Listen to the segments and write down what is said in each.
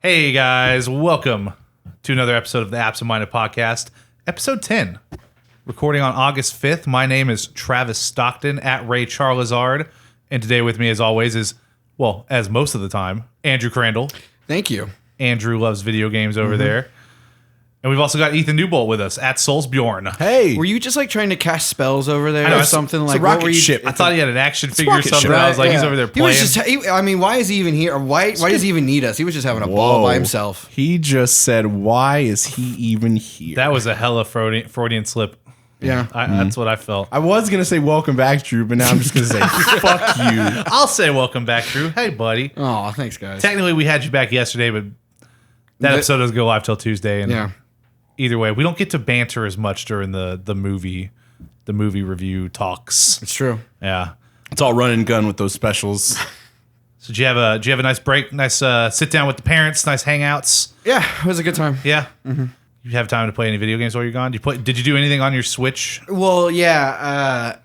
Hey guys, welcome to another episode of the Absent Minded Podcast, episode 10. Recording on August 5th. My name is Travis Stockton at Ray Charlazard, and today with me as always is, well, as most of the time, Andrew Crandall. Thank you. Andrew loves video games over there. And we've also got Ethan Newbolt with us at Soulsbjorn. Hey, Were you just like trying to cast spells over there I know, or it's- something? it's like a what rocket were you? ship. I thought he had an action figure or rocket something. ship. I was like, he's over there He was playing. just. I mean, why is he even here? Or why does he even need us? He was just having a ball by himself. He just said, "Why is he even here?" That was a hella Freudian slip. Yeah. That's what I felt. I was gonna say welcome back, Drew, but now I'm just gonna say fuck you. I'll say welcome back, Drew. Hey, buddy. Oh, thanks, guys. Technically, we had you back yesterday, but that episode doesn't go live till Tuesday. And Yeah. either way, we don't get to banter as much during the movie review talks. It's true. Yeah. It's all run and gun with those specials. So did you have a nice break? Nice sit down with the parents. Nice hangouts. Yeah, it was a good time. Yeah. You have time to play any video games while you're gone? Did you do anything on your Switch? Well, yeah.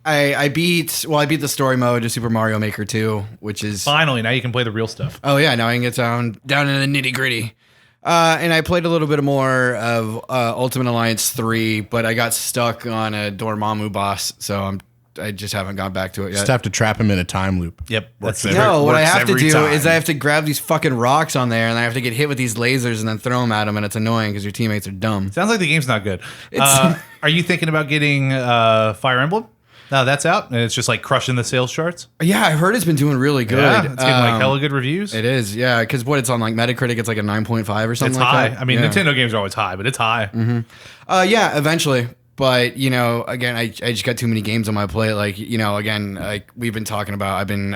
I beat the story mode of Super Mario Maker 2, which is Finally, now you can play the real stuff. oh yeah, now I can get down in the nitty gritty. And I played a little bit more of Ultimate Alliance 3, but I got stuck on a Dormammu boss, so I just haven't gone back to it yet. Just have to trap him in a time loop. Yep. That's Works it. No, what I works have to every do time. is I have to grab these fucking rocks on there, and I have to get hit with these lasers and then throw them at them, and it's annoying because your teammates are dumb. Sounds like the game's not good. It's- Are you thinking about getting Fire Emblem? No, that's out, and it's just like crushing the sales charts. Yeah, I've heard it's been doing really good. Yeah, it's getting like hella good reviews. It is, yeah, because what it's on like Metacritic, it's like a 9.5 or something It's like high. that. I mean, yeah. Nintendo games are always high, but it's high. Yeah, eventually. But, you know, again, I just got too many games on my plate. Like, you know, again, like we've been talking about, I've been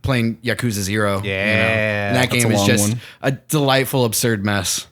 playing Yakuza 0. Yeah, and that that's game a is long just one. a delightful, absurd mess.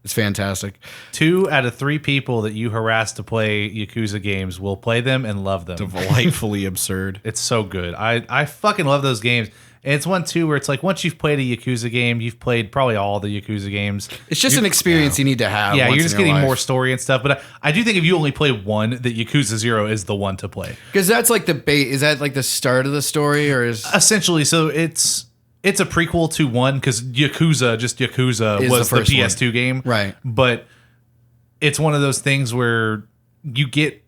It's fantastic. 2 out of 3 people that you harass to play Yakuza games will play them and love them. Delightfully absurd. It's so good. I fucking love those games. And it's one too where it's like once you've played a Yakuza game, you've played probably all the Yakuza games. It's just an experience you need to have. Yeah, once you're just in your getting life. more story and stuff. But I do think if you only play one, that Yakuza 0 is the one to play. Because that's like the bait. Is that like the start of the story, or is Essentially, so it's a prequel to 1 because Yakuza Is was the the first one. PS2 game. Right. But it's one of those things where you get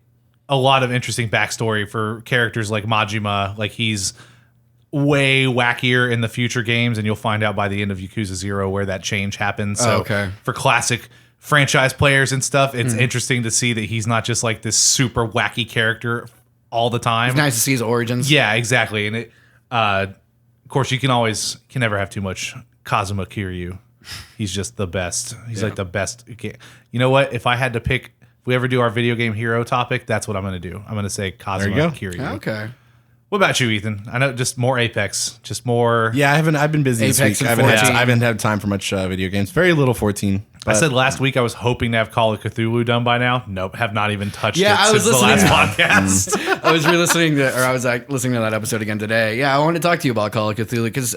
a lot of interesting backstory for characters like Majima. Like he's way wackier in the future games, and you'll find out by the end of Yakuza 0 where that change happens. So okay. for classic franchise players and stuff, it's interesting to see that he's not just like this super wacky character all the time. it's nice to see his origins? Yeah, exactly. And it, of course, you can never have too much Kazuma Kiryu. He's just the best. He's like the best. You know what? If I had to pick, if we ever do our video game hero topic, that's what I'm going to do. I'm going to say Kazuma There you go. Kiryu. Okay. What about you, Ethan? I know just more Apex, just more. Yeah, I've been busy Apex this week. and I 14. haven't had time for much video games. Very little 14. I but- said last week I was hoping to have Call of Cthulhu done by now. Nope, have not even touched Yeah, it I was since the listening last podcast. I was re-listening to, or I was like listening to that episode again today. Yeah, I wanted to talk to you about Call of Cthulhu because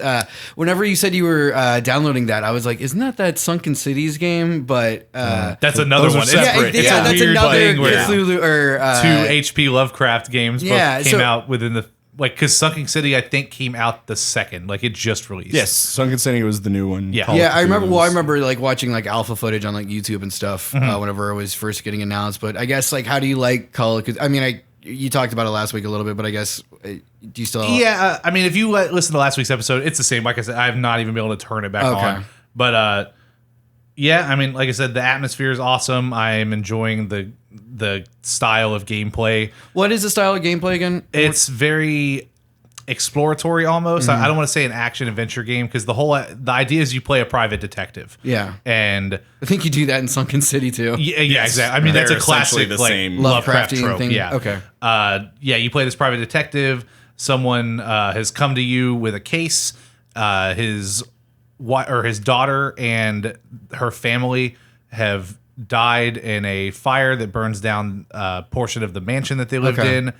whenever you said you were downloading that, I was like, "Isn't that Sunken Cities game?" But That's another Those are one. separate. It's yeah, a that's weird another thing where Cthulhu or two H.P. Lovecraft games yeah, both came so- out within the because Sunken City I think came out the second, like it just released. Yes, Sunken City was the new one. Yeah. Call of Yeah, I remember. Cthulhu Well, I was- remember like watching like alpha footage on like YouTube and stuff whenever it was first getting announced. But I guess like, how do you like Call of? I mean, you talked about it last week a little bit, but I guess do you still? Yeah, I mean, if you listen to last week's episode, it's the same. Like I said, I've not even been able to turn it back Okay. on. But yeah, I mean, like I said, the atmosphere is awesome. I'm enjoying the style of gameplay. What is the style of gameplay again? It's very exploratory almost. I don't want to say an action adventure game because the idea is you play a private detective. Yeah. And I think you do that in Sunken City too. yeah, exactly. I mean, that's a They're essentially classic the like same. Lovecraft Lovecraftian trope. thing. Yeah. Okay. Yeah, you play this private detective. Someone has come to you with a case. His daughter and her family have died in a fire that burns down a portion of the mansion that they lived Okay. in.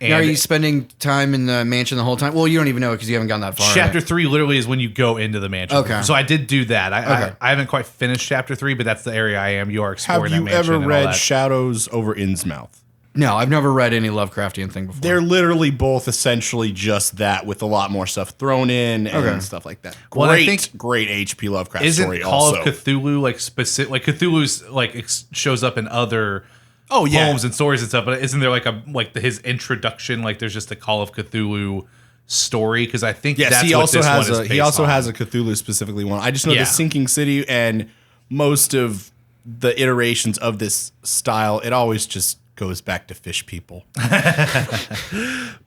And Now, are you spending time in the mansion the whole time? Well, you don't even know because you haven't gotten that far. Chapter 3 literally is when you go into the mansion. Okay. So I did do that. Okay. I haven't quite finished Chapter 3, but that's the area I am. You are Have exploring that you mansion ever and all read that. Shadows over Innsmouth? No, I've never read any Lovecraftian thing before. They're literally both essentially just that with a lot more stuff thrown in and stuff like that. Great, Well, I think- great HP Lovecraft Isn't story Call also. of Cthulhu like specific? Like Cthulhu's like shows up in other yeah. poems and stories and stuff, but isn't there like his introduction? Like there's just a Call of Cthulhu story because I think Yes, that's he what also this has one is he also based on. has a Cthulhu specifically one. I just know Yeah. the Sinking City and most of the iterations of this style, it always just goes back to fish people.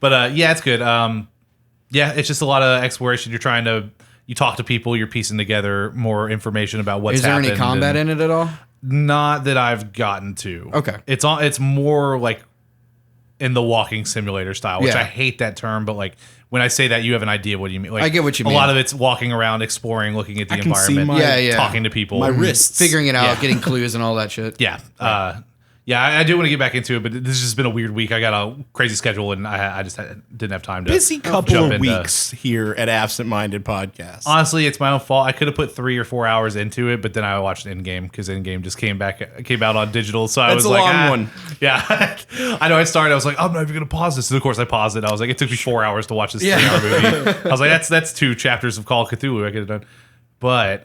But yeah, it's good. Yeah, it's just a lot of exploration. You talk to people, you're piecing together more information about what's Is there happened. any combat in it at all? Not that I've gotten to. Okay. It's more like in the walking simulator style, which Yeah. I hate that term, but like when I say that, you have an idea what you mean. Like, I get what you mean. A lot of it's walking around, exploring, looking at the can see environment, my- talking to people, My wrists. Figuring it out, Yeah. getting clues and all that shit. Yeah. Yeah, I do want to get back into it, but this has just been a weird week. I got a crazy schedule, and I just didn't have time to Busy couple jump of into- weeks here at Absent Minded Podcast. Honestly, it's my own fault. I could have put 3 or 4 hours into it, but then I watched Endgame because Endgame just came out on digital. So I That's was a like, long one. Yeah, I know. I started. I was like, I'm not even gonna pause this. And of course, I paused it. I was like, it took me 4 hours to watch this 3-hour movie. I was like, that's 2 chapters of Call of Cthulhu I could have done, but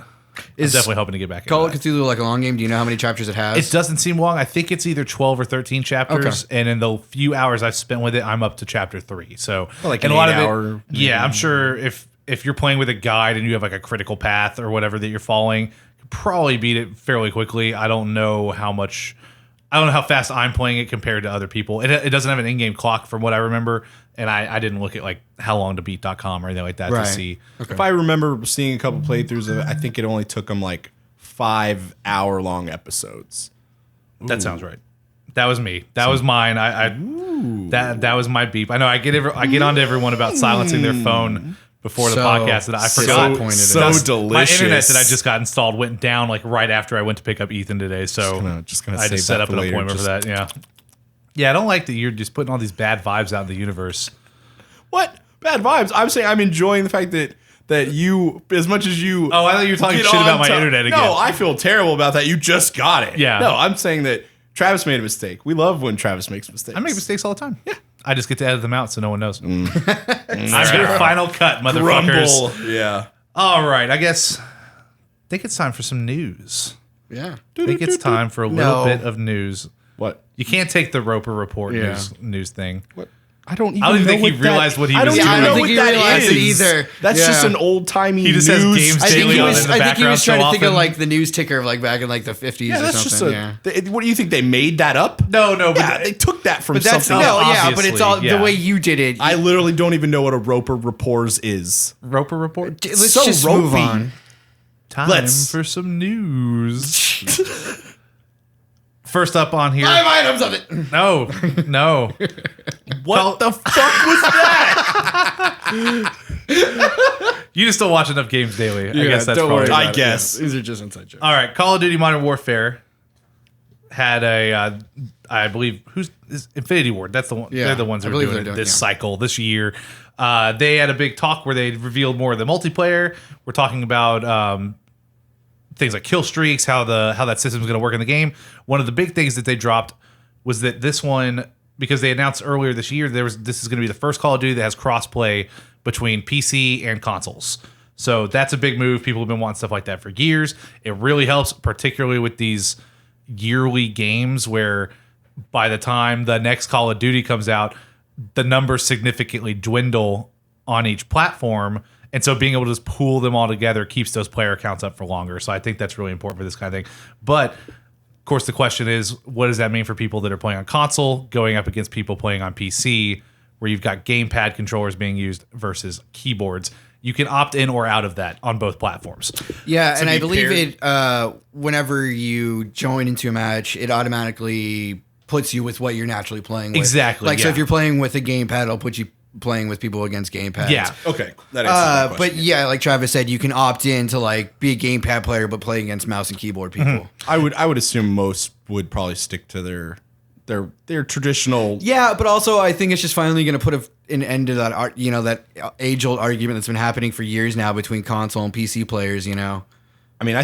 I'm definitely hoping to get back. Call of into that. Cthulhu like a long game. Do you know how many chapters it has? It doesn't seem long. I think it's either 12 or 13 chapters, and in the few hours I've spent with it, I'm up to chapter 3. So, Like and an a lot 8 of it, hour, yeah, I'm sure if you're playing with a guide and you have like a critical path or whatever that you're following, you could probably beat it fairly quickly. I don't know how fast I'm playing it compared to other people. It doesn't have an in-game clock from what I remember, and I didn't look at like how long to beat.com or anything like that to see. If I remember seeing a couple playthroughs of it, I think it only took them like 5-hour-long episodes. That sounds right. That was me. That was mine. That was my beep. I know. I get onto everyone about silencing their phone before the So podcast, and I forgot. disappointed So in it. delicious. My internet that I just got installed went down like right after I went to pick up Ethan today. So Just gonna I save just set that up for an later. appointment for that. Yeah. Yeah. I don't like that you're just putting all these bad vibes out in the universe. What? Bad vibes. I'm saying I'm enjoying the fact that you, as much as you. Oh, I thought you were talking get shit on about my to- internet again. No, I feel terrible about that. You just got it. Yeah. No, I'm saying that Travis made a mistake. We love when Travis makes mistakes. I make mistakes all the time. Yeah. I just get to edit them out so no one knows. I've got final cut, motherfuckers. Grumble. Yeah. All right. I think it's time for some news. Yeah. I think it's time for a little No. bit of news. What? You can't take the Roper Report Yeah. news thing. What? I don't even I don't know think he what realized what he I was don't doing. even I know don't what think he that realized it is. either. That's Yeah. just an old timey He news. just has games I think daily he on was. in the I think he background was trying so to think of often. like the news ticker of like back in like the 50s Yeah, or that's something. just yeah. what do you think they made that up? No, but Yeah, they took that from But that's something. no, else. yeah. But it's all Obviously, yeah. the way you did it. I literally don't even know what a Roper Reports is. Roper Report. Let's so just move ropey. on. Time Let's- for some news. First up on here. 5 items of it. No. What the fuck was that? You just don't watch enough games daily. I guess that's don't worry probably. about I it. guess. Yeah. These are just inside jokes. All right. Call of Duty Modern Warfare had a, I believe, is Infinity Ward. That's the one. Yeah, They're the ones I who are believe doing they're it doing- this yeah. cycle, this year. They had a big talk where they revealed more of the multiplayer. We're talking about things like kill streaks, how that system is going to work in the game. One of the big things that they dropped was that this one, because they announced earlier this year, this is going to be the first Call of Duty that has crossplay between PC and consoles. So that's a big move. People have been wanting stuff like that for years. It really helps, particularly with these yearly games where by the time the next Call of Duty comes out, the numbers significantly dwindle on each platform. And so being able to just pool them all together keeps those player counts up for longer. So I think that's really important for this kind of thing. But of course, the question is, what does that mean for people that are playing on console going up against people playing on PC, where you've got gamepad controllers being used versus keyboards? You can opt in or out of that on both platforms. Yeah, and I be believe paired- it. Whenever you join into a match, it automatically puts you with what you're naturally playing with. Exactly, Like so, yeah. if you're playing with a gamepad, it'll put you playing with people against gamepads. Yeah. Okay, that answers my But question. yeah, like Travis said, you can opt in to like be a gamepad player, but play against mouse and keyboard people. I would assume most would probably stick to their traditional. Yeah, but also I think it's just finally going to put an end to that that age-old argument that's been happening for years now between console and PC players. I mean, I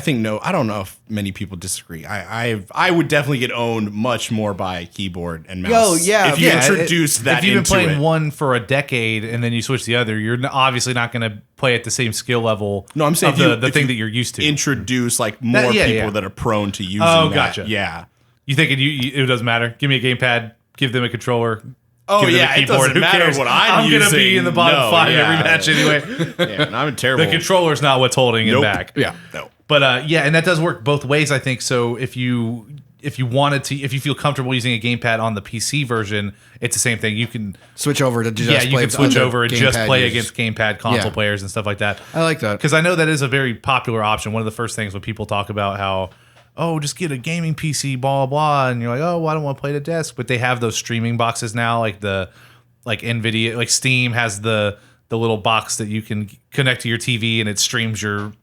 don't know if many people disagree. I would definitely get owned much more by keyboard and mouse. Oh, yeah. If you Yeah, introduce that if you've been into playing it. one for a decade and then you switch the other, you're obviously not going to play at the same skill level. No, I'm saying of the if thing you that you're used to. Introduce like more people that are prone to using that. Gotcha. Yeah. You think it doesn't matter? Give me a gamepad. Give them a controller. Oh, give them yeah, a it keyboard. doesn't Who matter cares? what I'm going to be using. in the bottom No, 5 yeah. every match anyway. Yeah, and I'm terrible. The controller's not what's holding it back. Yeah. No. But and that does work both ways, I think. So if you feel comfortable using a gamepad on the PC version, it's the same thing. You can Switch over to just you play can switch on the over and just gamepad play users. against gamepad console Yeah. players and stuff like that. I like that. Because I know that is a very popular option. One of the first things when people talk about how, oh, just get a gaming PC, blah, blah, and you're like, oh, well, I don't want to play at a desk. But they have those streaming boxes now, like NVIDIA, like Steam has the little box that you can connect to your TV and it streams your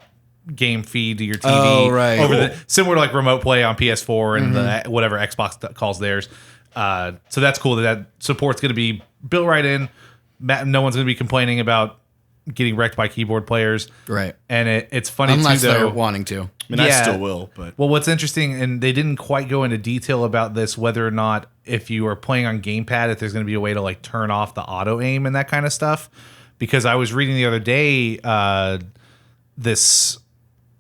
game feed to your TV. Oh, right. Over similar to like remote play on PS4 and the whatever Xbox calls theirs. So that's cool that support's going to be built right in. No one's going to be complaining about getting wrecked by keyboard players. Right. And it's funny Unless too, though. they're wanting to. I mean, I still will, but Well, what's interesting, and they didn't quite go into detail about this, whether or not if you are playing on gamepad, if there's going to be a way to like turn off the auto aim and that kind of stuff. Because I was reading the other day, this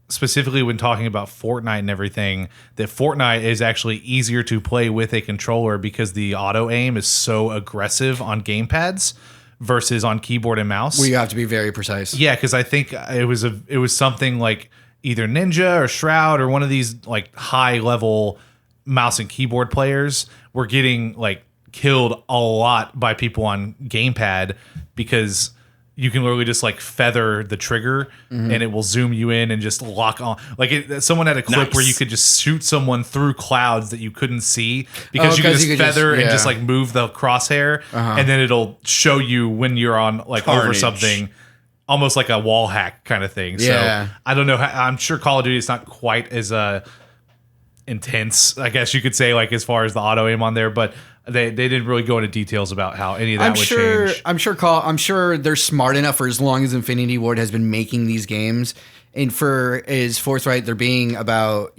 specifically when talking about Fortnite and everything, that Fortnite is actually easier to play with a controller because the auto aim is so aggressive on gamepads versus on keyboard and mouse. Where you have to be very precise. Yeah, because I think it was something like either Ninja or Shroud or one of these like high level mouse and keyboard players were getting like killed a lot by people on gamepad because you can literally just like feather the trigger and it will zoom you in and just lock on. Like someone had a clip where you could just shoot someone through clouds that you couldn't see because you could just feather and just like move the crosshair and then it'll show you when you're on like over something, almost like a wall hack kind of thing. Yeah. So I don't know. I'm sure Call of Duty is not quite as intense, I guess you could say, like as far as the auto aim on there, but they didn't really go into details about how any of that would change. I'm sure they're smart enough for as long as Infinity Ward has been making these games, and for as forthright they're being about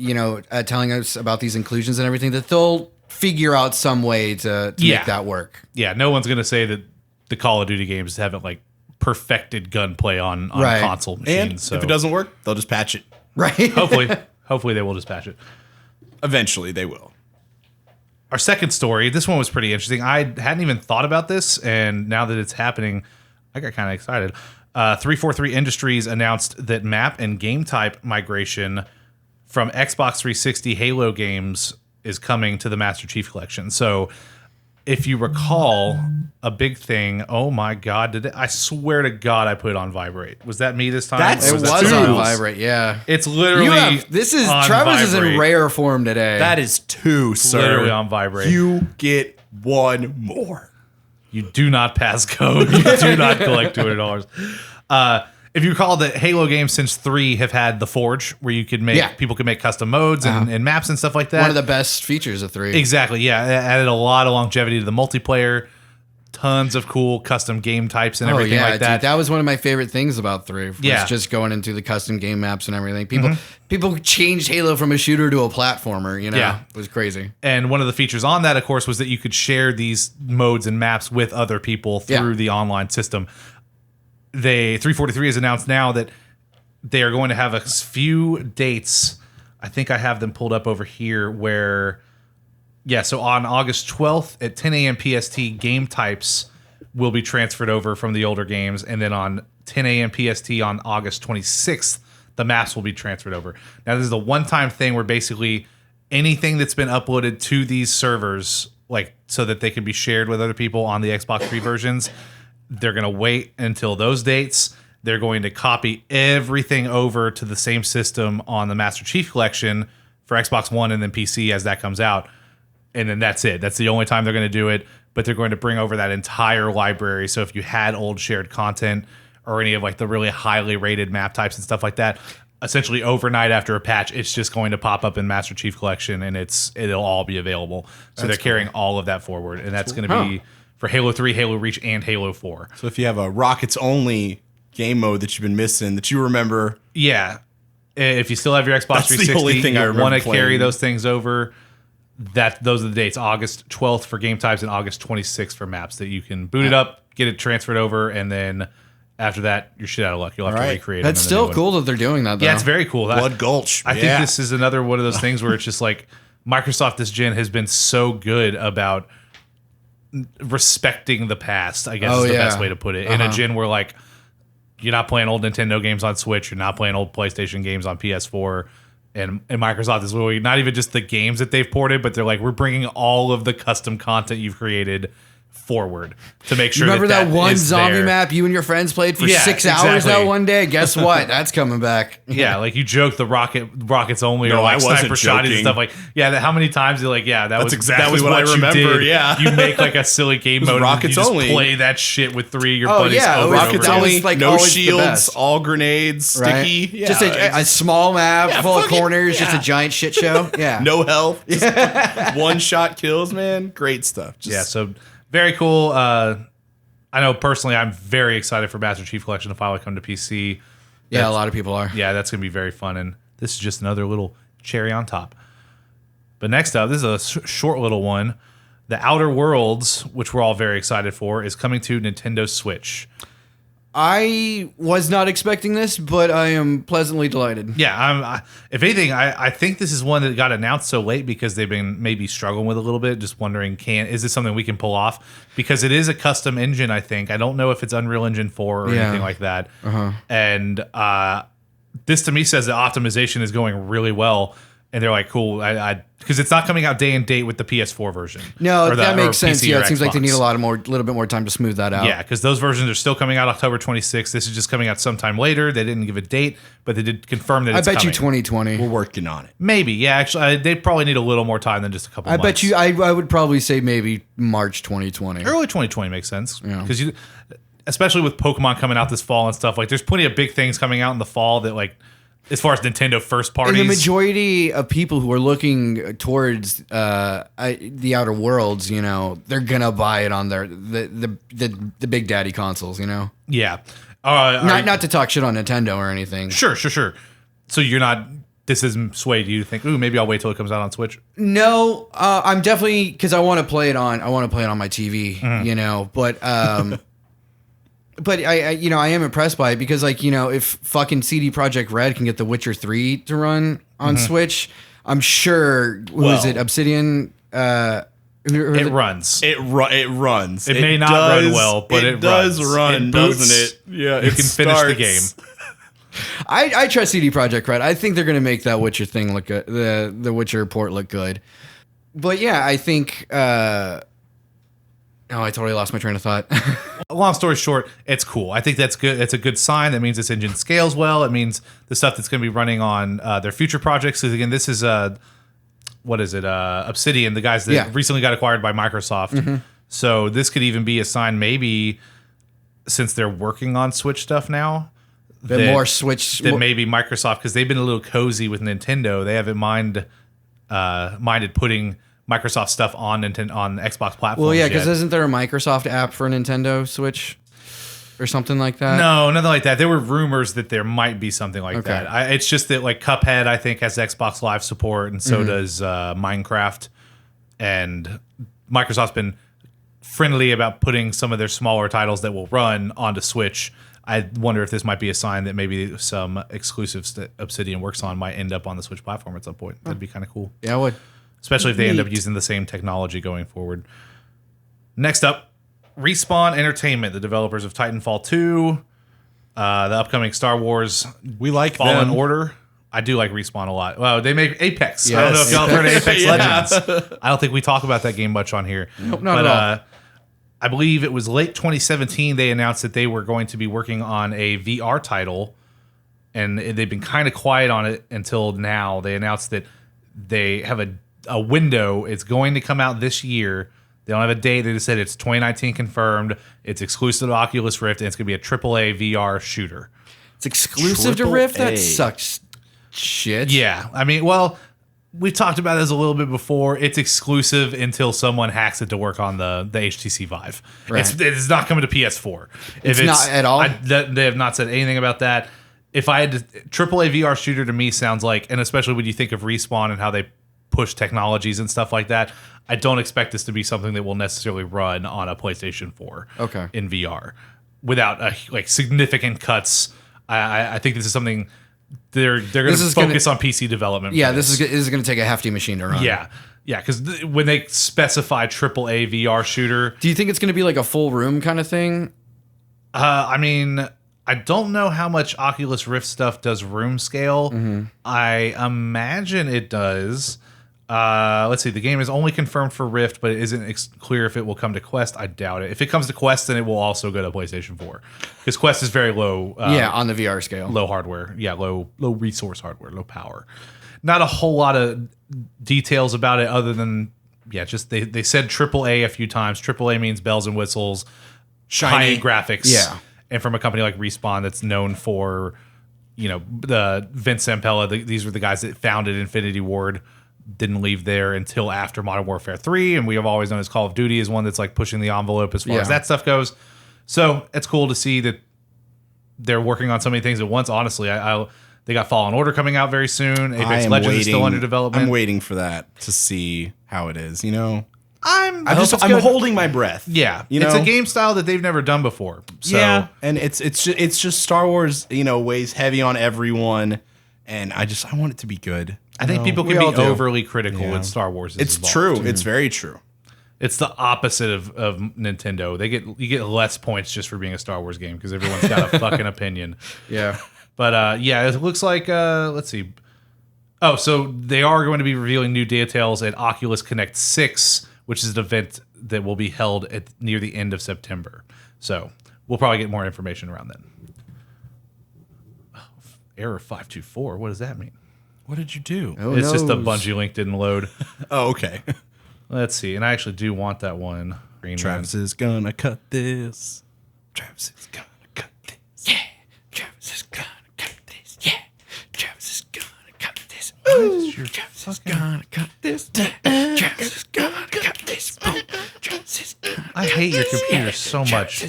telling us about these inclusions and everything, that they'll figure out some way to make that work. Yeah, no one's gonna say that the Call of Duty games haven't like perfected gunplay on console machines. And so if it doesn't work, they'll just patch it. Right. hopefully they will just patch it. Eventually, they will. Our second story, this one was pretty interesting. I hadn't even thought about this, and now that it's happening, I got kind of excited. 343 Industries announced that map and game type migration from Xbox 360 Halo games is coming to the Master Chief Collection. So, if you recall, a big thing. Oh my God! I swear to God, I put it on vibrate. Was that me this time? That's Or It that was someone on else? vibrate, yeah. It's literally Travis is in vibrate. rare form today. That is two, sir. Literally on vibrate. You get one more. You do not pass code. You do not collect $200. If you recall, the Halo games since 3 have had the Forge, where you could make people could make custom modes and maps and stuff like that. one of the best features of 3. Exactly, yeah. It added a lot of longevity to the multiplayer. Tons of cool custom game types and everything like that. Dude, that was one of my favorite things about 3. Was just going into the custom game maps and everything. People changed Halo from a shooter to a platformer. Yeah. It was crazy. And one of the features on that, of course, was that you could share these modes and maps with other people through the online system. 343 has announced now that they are going to have a few dates. I think I have them pulled up over here where, so on August 12th at 10 a.m. PST, game types will be transferred over from the older games. And then on 10 a.m. PST on August 26th, the maps will be transferred over. Now, this is a one-time thing where basically anything that's been uploaded to these servers, like so that they can be shared with other people on the Xbox 3 versions, they're going to wait until those dates. They're going to copy everything over to the same system on the Master Chief Collection for Xbox One and then PC as that comes out. And then that's it. That's the only time they're going to do it. But they're going to bring over that entire library. So if you had old shared content or any of like the really highly rated map types and stuff like that, essentially overnight after a patch, it's just going to pop up in Master Chief Collection and it'll all be available. So they're carrying all of that forward. And that's going to be for Halo 3, Halo Reach, and Halo 4. So if you have a Rockets only game mode that you've been missing that you remember, if you still have your Xbox That's the 360, only thing I you remember want to carry playing. those things over. Those are the dates: August 12th for game types and August 26th for maps. That you can boot it up, get it transferred over, and then after that, you're shit out of luck. You'll have to recreate. That's still cool that they're doing that, though. Yeah, it's very cool. Blood Gulch. I think this is another one of those things where it's just like Microsoft this gen has been so good about respecting the past, I guess is the best way to put it. In a gen where like you're not playing old Nintendo games on Switch, you're not playing old PlayStation games on PS4, and Microsoft is really not even just the games that they've ported, but they're like, we're bringing all of the custom content you've created forward to make sure. Remember that one is zombie there. map you and your friends played for Yeah, 6 hours exactly. that one day? Guess what? That's coming back. Yeah, like you joke the rockets only, No, or like I wasn't sniper shotties and joking. stuff. Like, yeah, how many times you're like, yeah, That's exactly that was what I you remember, did. yeah. You make like a silly game mode, rockets and you just only. play that shit with 3 of your Oh, buddies. yeah, over and Rockets over that was, again. only, like, no always the shields, best. all grenades, Right? sticky. Yeah, Just a small map full of fuck it. corners, just a Yeah. giant shit show. Yeah. no health, just one shot kills, man. Great stuff. Just, Yeah, so very cool. I know personally, I'm very excited for Master Chief Collection to finally come to PC. Yeah, a lot of people are. Yeah, that's gonna be very fun, and this is just another little cherry on top. But next up, this is a short little one. The Outer Worlds, which we're all very excited for, is coming to Nintendo Switch. I was not expecting this, but I am pleasantly delighted. Yeah, if anything, I think this is one that got announced so late because they've been maybe struggling with a little bit, just wondering, is this something we can pull off? Because it is a custom engine, I think. I don't know if it's Unreal Engine 4 or anything like that. And this to me says that optimization is going really well. And they're like, cool, because it's not coming out day and date with the PS4 version. No, that makes sense. PC Yeah, or it seems like they Xbox. need a little bit more time to smooth that out. Yeah, because those versions are still coming out October 26th. This is just coming out sometime later. They didn't give a date, but they did confirm that I it's bet you coming. 2020. we're working on it. Maybe, yeah. Actually, they probably need a little more time than just a couple I months. bet you. I would probably say maybe March 2020. Early 2020 makes sense. Yeah. Because especially with Pokemon coming out this fall and stuff, like there's plenty of big things coming out in the fall that like, as far as Nintendo first parties. And the majority of people who are looking towards the Outer Worlds, they're gonna buy it on the Big Daddy consoles. Yeah. Not to talk shit on Nintendo or anything. Sure. So you're not. This isn't swayed you to think, ooh, maybe I'll wait till it comes out on Switch. No, I'm definitely because I want to play it on. I want to play it on my TV. But. But I am impressed by it because, if fucking CD Projekt Red can get The Witcher 3 to run on Switch, I'm sure. Was it Obsidian? It runs. It runs. It may not run well, but it does runs. run, It boots. doesn't it? Yeah, You can finish the game. I trust CD Projekt Red. I think they're going to make that Witcher thing look good, the Witcher port look good. But yeah, I think. I totally lost my train of thought. Long story short, it's cool. I think that's good. It's a good sign. That means this engine scales well. It means the stuff that's going to be running on their future projects. Because again, this is what is it? Obsidian, the guys that recently got acquired by Microsoft. So this could even be a sign, maybe since they're working on Switch stuff now, More Switch. that maybe Microsoft, because they've been a little cozy with Nintendo, they haven't minded putting Microsoft stuff on Xbox platforms. Well, yeah, because yet. isn't there a Microsoft app for Nintendo Switch or something like that? No, nothing like that. There were rumors that there might be something like that. It's just that like Cuphead, I think, has Xbox Live support, and so does Minecraft. And Microsoft's been friendly about putting some of their smaller titles that will run onto Switch. I wonder if this might be a sign that maybe some exclusives that Obsidian works on might end up on the Switch platform at some point. That'd be kind of cool. Yeah, I would. Especially if they end up using the same technology going forward. Next up, Respawn Entertainment, the developers of Titanfall 2, the upcoming Star Wars We like Fallen them. Order. I do like Respawn a lot. Well, they make Apex. I don't know if Yes. y'all have heard of Apex Yeah. Legends. I don't think we talk about that game much on here. Nope, not at all. I believe it was late 2017 they announced that they were going to be working on a VR title, and they've been kind of quiet on it until now. They announced that they have a window. It's going to come out this year. They don't have a date. They just said it's 2019 confirmed. It's exclusive to Oculus Rift, and it's going to be a AAA VR shooter. It's exclusive to Triple Rift? That A. sucks shit. Yeah, I mean, well, we talked about this a little bit before. It's exclusive until someone hacks it to work on the HTC Vive. Right. It's not coming to PS4. It's not at all? They have not said anything about that. if I had to, AAA VR shooter to me sounds like, and especially when you think of Respawn and how they push technologies and stuff like that, I don't expect this to be something that will necessarily run on a PlayStation 4 in VR without like significant cuts. I think this is something they're going to focus on PC development. Yeah, this is going to take a hefty machine to run. Yeah, because when they specify AAA VR shooter, do you think it's going to be like a full room kind of thing? I mean, I don't know how much Oculus Rift stuff does room scale. I imagine it does. Let's see. The game is only confirmed for Rift, but it isn't clear if it will come to Quest. I doubt it. If it comes to Quest, then it will also go to PlayStation 4 because Quest is very low. On the VR scale, low hardware. Yeah, low resource hardware, low power. Not a whole lot of details about it other than just they said AAA a few times. AAA means bells and whistles, shiny high-end graphics. Yeah, and from a company like Respawn that's known for, the Vince Zampella. These were the guys that founded Infinity Ward. Didn't leave there until after Modern Warfare 3, and we have always known as Call of Duty as one that's like pushing the envelope as far as that stuff goes. So it's cool to see that they're working on so many things at once. Honestly, they got Fallen Order coming out very soon. Apex Legends is still under development. I'm waiting for that to see how it is. I'm holding my breath. Yeah, it's a game style that they've never done before. So. Yeah, and it's just Star Wars. Weighs heavy on everyone, and I want it to be good. I think people can be overly critical with Star Wars. It's true. It's very true. It's the opposite of Nintendo. You get less points just for being a Star Wars game because everyone's got a fucking opinion. Yeah. But it looks like let's see. Oh, so they are going to be revealing new details at Oculus Connect 6, which is an event that will be held near the end of September. So we'll probably get more information around then. Error 524. What does that mean? What did you do? It's just a Bungie link didn't load. Oh, okay. Let's see. And I actually do want that one. Travis is gonna cut this. Travis is gonna cut this. Yeah. Travis is gonna cut this. Yeah. Travis is gonna cut this. Ooh. Travis is gonna cut this. Travis is gonna cut this. I hate your computer so much.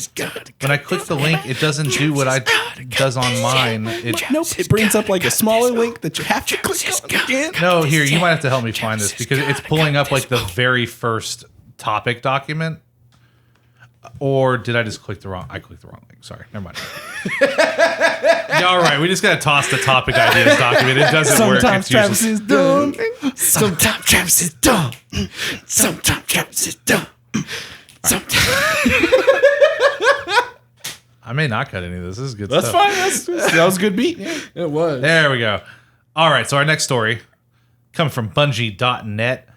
When I click the link, it doesn't do what it does on mine. It brings up like a smaller link that you have to click on again. No, here, you might have to help me find this because it's pulling up like the very first topic document. Or did I just click the wrong? I clicked the wrong link. Sorry, never mind. Yeah, all right, we just gotta toss the topic ideas document. It doesn't work. Sometimes Travis is dumb. Sometimes Travis is dumb. Sometimes Travis is dumb. I may not cut any of this. This is good That's stuff. fine. That was a good beat. Yeah. It was. There we go. All right, so our next story comes from Bungie.net.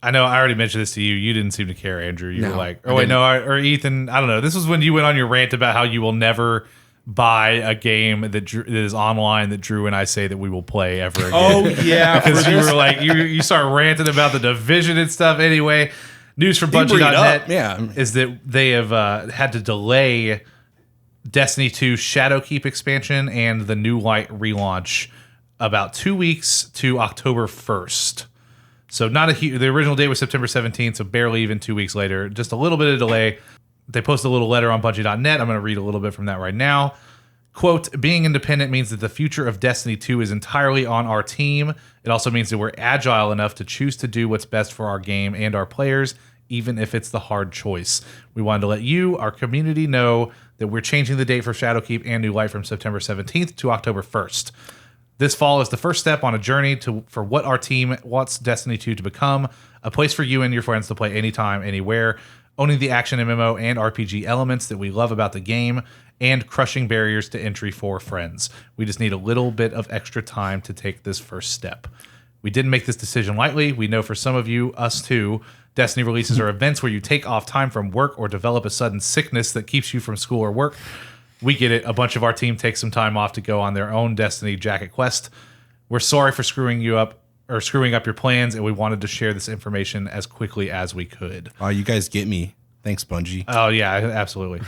I know I already mentioned this to you. You didn't seem to care, Andrew. You were like, or Ethan, I don't know. This was when you went on your rant about how you will never buy a game that is online that Drew and I say that we will play ever again. Oh, yeah. Because you were like, you start ranting about the Division and stuff. Anyway, news from Bungie.net is that they have had to delay Destiny 2 Shadowkeep expansion and the New Light relaunch about 2 weeks to October 1st. So not the original date was September 17th, so barely even 2 weeks later. Just a little bit of delay. They posted a little letter on Bungie.net. I'm going to read a little bit from that right now. Quote, being independent means that the future of Destiny 2 is entirely on our team. It also means that we're agile enough to choose to do what's best for our game and our players, even if it's the hard choice. We wanted to let you, our community, know that we're changing the date for Shadowkeep and New Light from September 17th to October 1st. This fall is the first step on a journey for what our team wants Destiny 2 to become, a place for you and your friends to play anytime, anywhere, owning the action MMO and RPG elements that we love about the game, and crushing barriers to entry for friends. We just need a little bit of extra time to take this first step. We didn't make this decision lightly. We know for some of you, us too, Destiny releases are events where you take off time from work or develop a sudden sickness that keeps you from school or work. We get it. A bunch of our team takes some time off to go on their own Destiny jacket quest. We're sorry for screwing up your plans, and we wanted to share this information as quickly as we could. Oh, you guys get me. Thanks, Bungie. Oh, yeah, absolutely.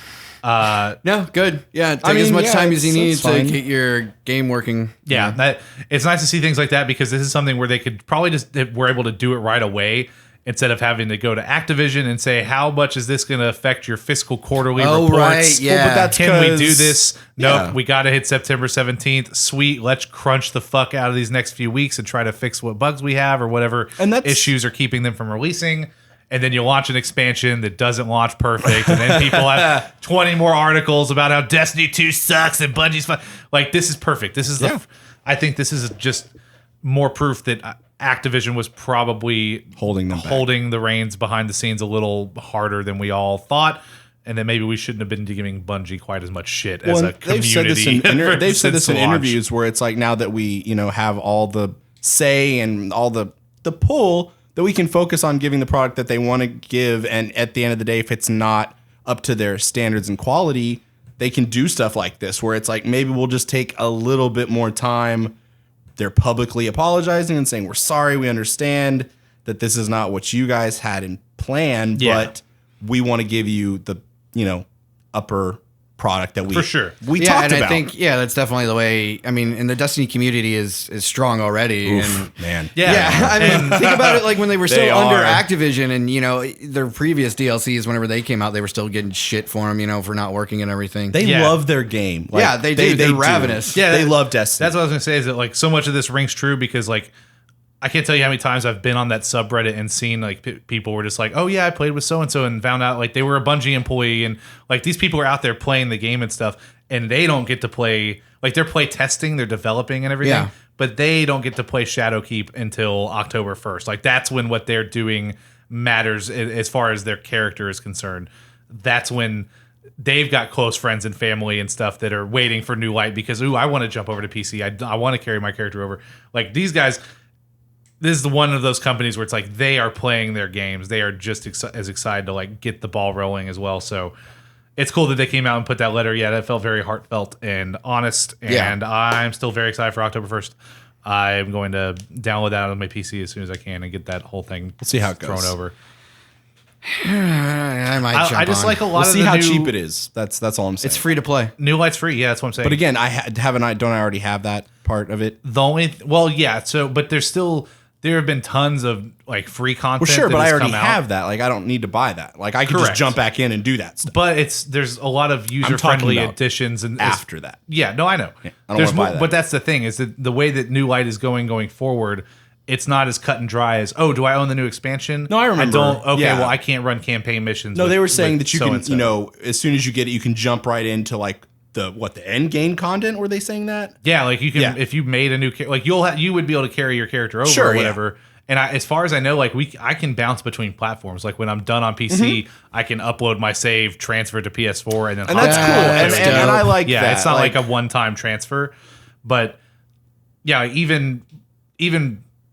No, good. Yeah, take as much time as you need to get your game working. Yeah, it's nice to see things like that because this is something where they could probably were able to do it right away instead of having to go to Activision and say, how much is this going to affect your fiscal quarterly Oh, reports? right, yeah. Well, but that's Can we 'cause- do this? Nope. Yeah. We got to hit September 17th. Sweet. Let's crunch the fuck out of these next few weeks and try to fix what bugs we have or whatever And that's- issues are keeping them from releasing. And then you launch an expansion that doesn't launch perfect. And then people have 20 more articles about how Destiny 2 sucks and Bungie's fun. Like, this is perfect. This is I think this is just more proof that Activision was probably Holding them back. holding the reins behind the scenes a little harder than we all thought, and that maybe we shouldn't have been giving Bungie quite as much shit as a community. They've said this in since launch. interviews where it's like now that we have all the say and all the pull that we can focus on giving the product that they want to give, and at the end of the day, if it's not up to their standards and quality, they can do stuff like this where it's like maybe we'll just take a little bit more time. They're publicly apologizing and saying, we're sorry, we understand that this is not what you guys had in plan, Yeah. but we want to give you the, upper product that we For sure. we yeah, talked and about. I think that's definitely the way. I mean, and the Destiny community is strong already. And man. Yeah. I mean, think about it. Like when they were still They under are. Activision, and their previous DLCs, whenever they came out, they were still getting shit for them, for not working and everything. They Yeah. love their game. Like, Yeah, they do. They're ravenous. Yeah, they that- love Destiny. That's what I was gonna say. Is that like so much of this rings true because like I can't tell you how many times I've been on that subreddit and seen like people were just like, oh yeah, I played with so and so and found out like they were a Bungie employee and like these people are out there playing the game and stuff and they don't get to play like they're play testing, they're developing and everything, Yeah. but they don't get to play Shadowkeep until October 1st. Like that's when what they're doing matters as far as their character is concerned. That's when they've got close friends and family and stuff that are waiting for New Light because, ooh, I want to jump over to PC. I want to carry my character over. Like these guys, this is one of those companies where it's like they are playing their games. They are just as excited to like get the ball rolling as well. So it's cool that they came out and put that letter. Yeah, that felt very heartfelt and honest. And I'm still very excited for October 1st. I'm going to download that on my PC as soon as I can and get that whole thing see how it thrown goes. over. I might jump I just on. like a lot We'll of see the how new, cheap it is. That's all I'm saying. It's free to play. New Light's free. Yeah, that's what I'm saying. But again, don't I already have that part of it? The only yeah, so but there have been tons of like free content. Well, sure, that but I has already come out. have that. Like I don't need to buy that. Like I can Correct. just jump back in and do that stuff But there's a lot of user friendly about additions and after that. Yeah, no, I know. I don't There's wanna buy more, that. but that's the thing is that the way that New Light is going forward, it's not as cut and dry as do I own the new expansion? No, I remember. I don't. Okay, Yeah. well I can't run campaign missions. No, with- they were saying with that you can, so-and-so. as soon as you get it, you can jump right into like the end game content. Were they saying that? Yeah, like you can Yeah. if you made a new like you would be able to carry your character over Sure, or yeah. whatever. And as far as I know, like I can bounce between platforms. Like when I'm done on PC, I can upload my save, transfer to PS4, and then And that's hop cool. back And, to it. and I like yeah, that. it's not like a one-time transfer, but yeah, even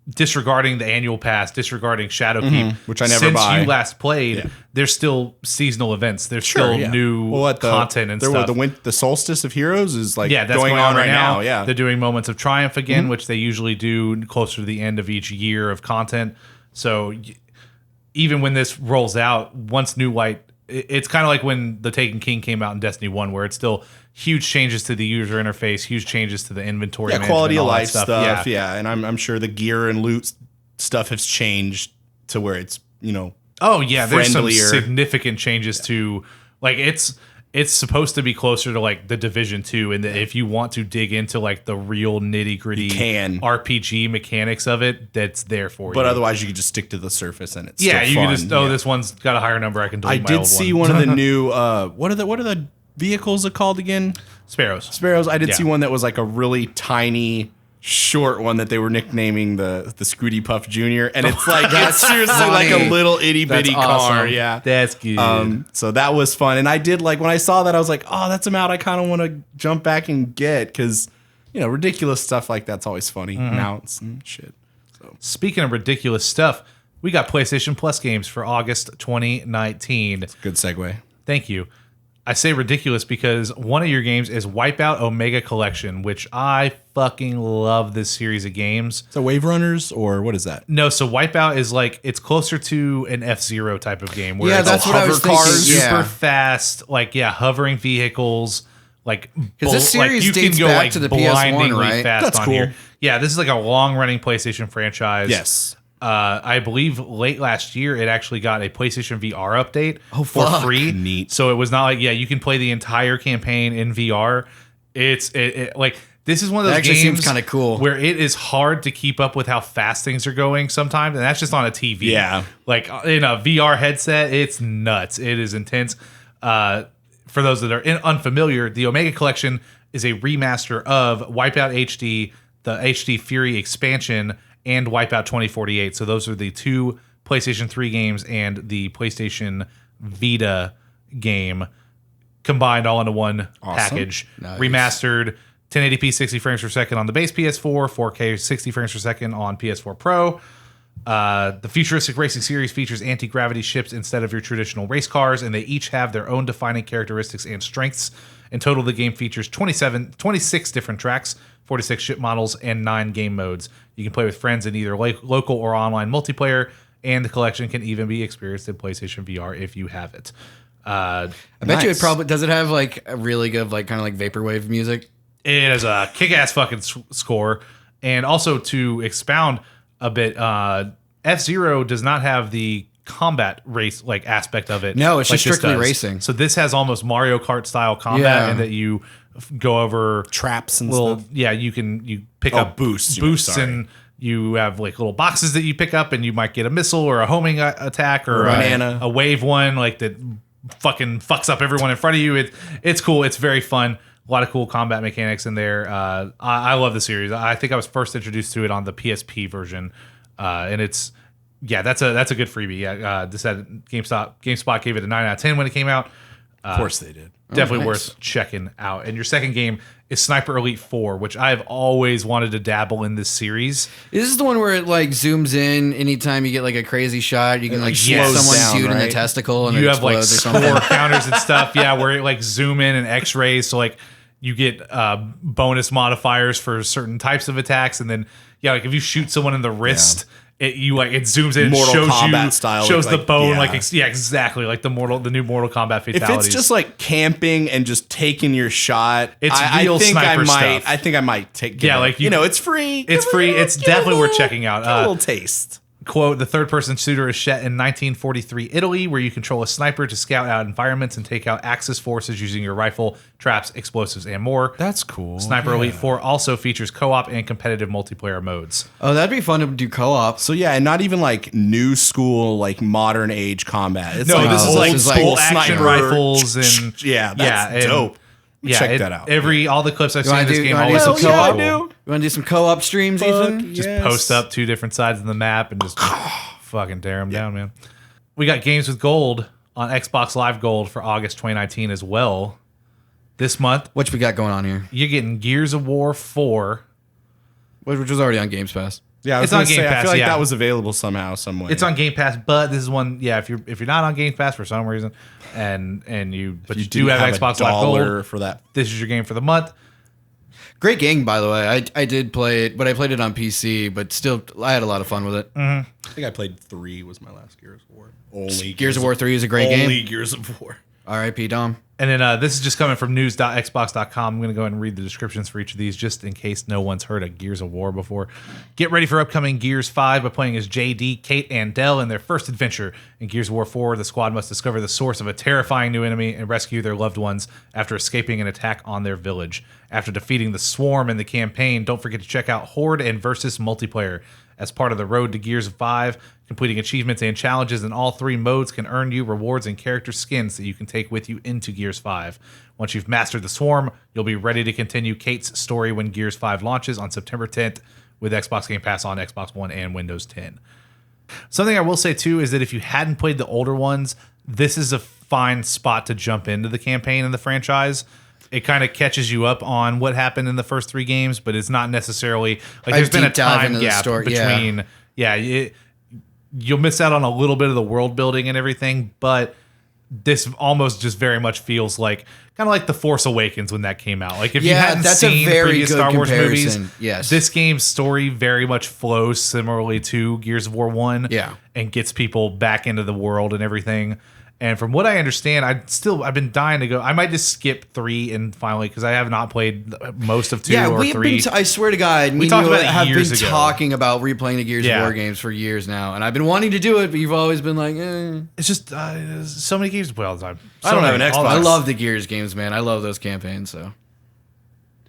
disregarding the annual pass, disregarding Shadowkeep, which I never since buy. you last played, Yeah. there's still seasonal events. There's still yeah. new Well, content and stuff. The solstice of heroes is like Yeah, that's going on right now. Yeah, They're doing Moments of Triumph again, which they usually do closer to the end of each year of content. So even when this rolls out, once New Light, it's kind of like when The Taken King came out in Destiny 1, where it's still huge changes to the user interface, huge changes to the inventory, yeah, management, quality of all that life stuff. Yeah, and I'm sure the gear and loot stuff has changed to where it's Oh yeah, there's some friendlier. significant changes to like it's supposed to be closer to like the Division 2 and that if you want to dig into like the real nitty-gritty can. RPG mechanics of it, that's there for you. But otherwise, you could just stick to the surface and it's yeah, still you fun. can just this one's got a higher number, I can delete I my did old see one. one of the new what are the vehicles called again? Sparrows. Sparrows. I did Yeah. see one that was like a really tiny, short one that they were nicknaming the Scooty Puff Jr. And it's like it's seriously like a funny. little itty bitty That's car. awesome. Yeah. That's good. So that was fun. And I did like when I saw that, I was like, oh, that's a mount I kind of want to jump back and get because ridiculous stuff like that's always funny. Mounts and shit. Speaking of ridiculous stuff, we got PlayStation Plus games for August 2019. Good segue. Thank you. I say ridiculous because one of your games is Wipeout Omega Collection, which I fucking love this series of games. So Wave Runners or what is that? No, so Wipeout is like, it's closer to an F-Zero type of game. Where Yeah, it's that's what I was hover cars, thinking. super Yeah. fast, like, hovering vehicles. Like, this series dates back to the PS1, blindingly right? fast That's on cool. here. Yeah, this is like a long-running PlayStation franchise. Yes. I believe late last year it actually got a PlayStation VR update for fuck. free. Neat. So it was not like, you can play the entire campaign in VR. It's like, this is one of That those actually games seems kinda cool. where it is hard to keep up with how fast things are going sometimes, and that's just on a TV. Yeah. Like in a VR headset, it's nuts. It is intense. For those that are unfamiliar, the Omega Collection is a remaster of Wipeout HD, the HD Fury expansion, and Wipeout 2048. So those are the two PlayStation 3 games and the PlayStation Vita game combined all into one package. Nice. Remastered 1080p 60 frames per second on the base PS4, 4K 60 frames per second on PS4 Pro. The futuristic racing series features anti-gravity ships instead of your traditional race cars, and they each have their own defining characteristics and strengths. In total, the game features 26 different tracks, 46 ship models, and 9 game modes. You can play with friends in either local or online multiplayer, and the collection can even be experienced in PlayStation VR if you have it. I bet you it probably does. It have like a really good, like kind of like vaporwave music. It has a kick-ass fucking score. And also to expound a bit, F-Zero does not have the combat race like aspect of it. No, it's like just this strictly does. racing. So this has almost Mario Kart style combat, Yeah. and that you go over Traps and little, stuff. yeah, you pick up boosts, you mean, boosts, sorry. and you have like little boxes that you pick up, and you might get a missile or a homing attack or Banana. a wave one like that fucking fucks up everyone in front of you. It's cool. It's very fun. A lot of cool combat mechanics in there. I love the series. I think I was first introduced to it on the PSP version, and it's that's a good freebie. Yeah, this had GameSpot gave it a 9 out of 10 when it came out. Of course they did. Definitely nice. worth checking out. And your second game is Sniper Elite 4, which I've always wanted to dabble in this series. Is this the one where it like zooms in anytime you get like a crazy shot? You can like shoot slows someone's down, dude in the right? testicle and You it have like explodes or score something. counters and stuff. Yeah, where it like zoom in and X-rays. So like you get bonus modifiers for certain types of attacks, and then like if you shoot someone in the wrist, it zooms in, Mortal and shows Kombat you style, shows like, the bone, yeah. like exactly like the new Mortal Kombat If fatalities. it's just like camping and just taking your shot, It's I real think sniper I might. stuff. I think I might take. Yeah, like it's free. it's free. It's definitely worth checking out. Give it a little taste. Quote, the third-person shooter is set in 1943 Italy, where you control a sniper to scout out environments and take out Axis forces using your rifle, traps, explosives, and more. That's cool. Sniper Elite 4 also features co-op and competitive multiplayer modes. Oh, that'd be fun to do co-op. So yeah, and not even like new school, like modern age combat. It's No, like this is old like school full action sniper. rifles and Yeah, that's and- dope. Yeah, Check that out. All the clips I've You seen want in this to do game some always look yeah, I cool. do. You want to do some co-op streams, Ethan? Just post up 2 different sides of the map and just fucking tear them down, man. We got games with gold on Xbox Live Gold for August 2019 as well. This month, What we got going on here? you're getting Gears of War 4. Which was already on Games Pass. Yeah, I was It's on gonna say, Game I Pass, feel like yeah. that was available somehow, some way. It's on Game Pass, but this is one. Yeah, if you're not on Game Pass for some reason, and you do have Xbox Live Gold, for that. this is your game for the month. Great game, by the way. I did play it, but I played it on PC. But still, I had a lot of fun with it. I think I played 3 was my last Gears of War. Only Gears of War 3 is a great Only game. Gears of War. R.I.P. Dom. And then this is just coming from news.xbox.com. I'm going to go ahead and read the descriptions for each of these just in case no one's heard of Gears of War before. Get ready for upcoming Gears 5 by playing as JD, Kate, and Dell in their first adventure. In Gears of War 4, the squad must discover the source of a terrifying new enemy and rescue their loved ones after escaping an attack on their village. After defeating the Swarm in the campaign, don't forget to check out Horde and Versus multiplayer. As part of the road to Gears 5, completing achievements and challenges in all 3 modes can earn you rewards and character skins that you can take with you into Gears 5. Once you've mastered the Swarm, you'll be ready to continue Kate's story when Gears 5 launches on September 10th with Xbox Game Pass on Xbox One and Windows 10. Something I will say too is that if you hadn't played the older ones, this is a fine spot to jump into the campaign in the franchise. It kind of catches you up on what happened in the first 3 games, but it's not necessarily like there's been a deep dive time into the gap story, yeah. between you'll miss out on a little bit of the world building and everything, but this almost just very much feels like kind of like The Force Awakens when that came out. Like if you Yeah, hadn't that's a seen very previous good Star Wars comparison. movies, Yes. this game's story very much flows similarly to Gears of War 1 Yeah. and gets people back into the world and everything. And from what I understand, I've been dying to go. I might just skip 3 and finally, because I have not played most of 2 or 3. I swear to God, we talked about it have years been ago. talking about replaying the Gears of War games for years now, and I've been wanting to do it, but you've always been like, It's just so many games to play all the time. I don't have an Xbox. I love the Gears games, man. I love those campaigns. So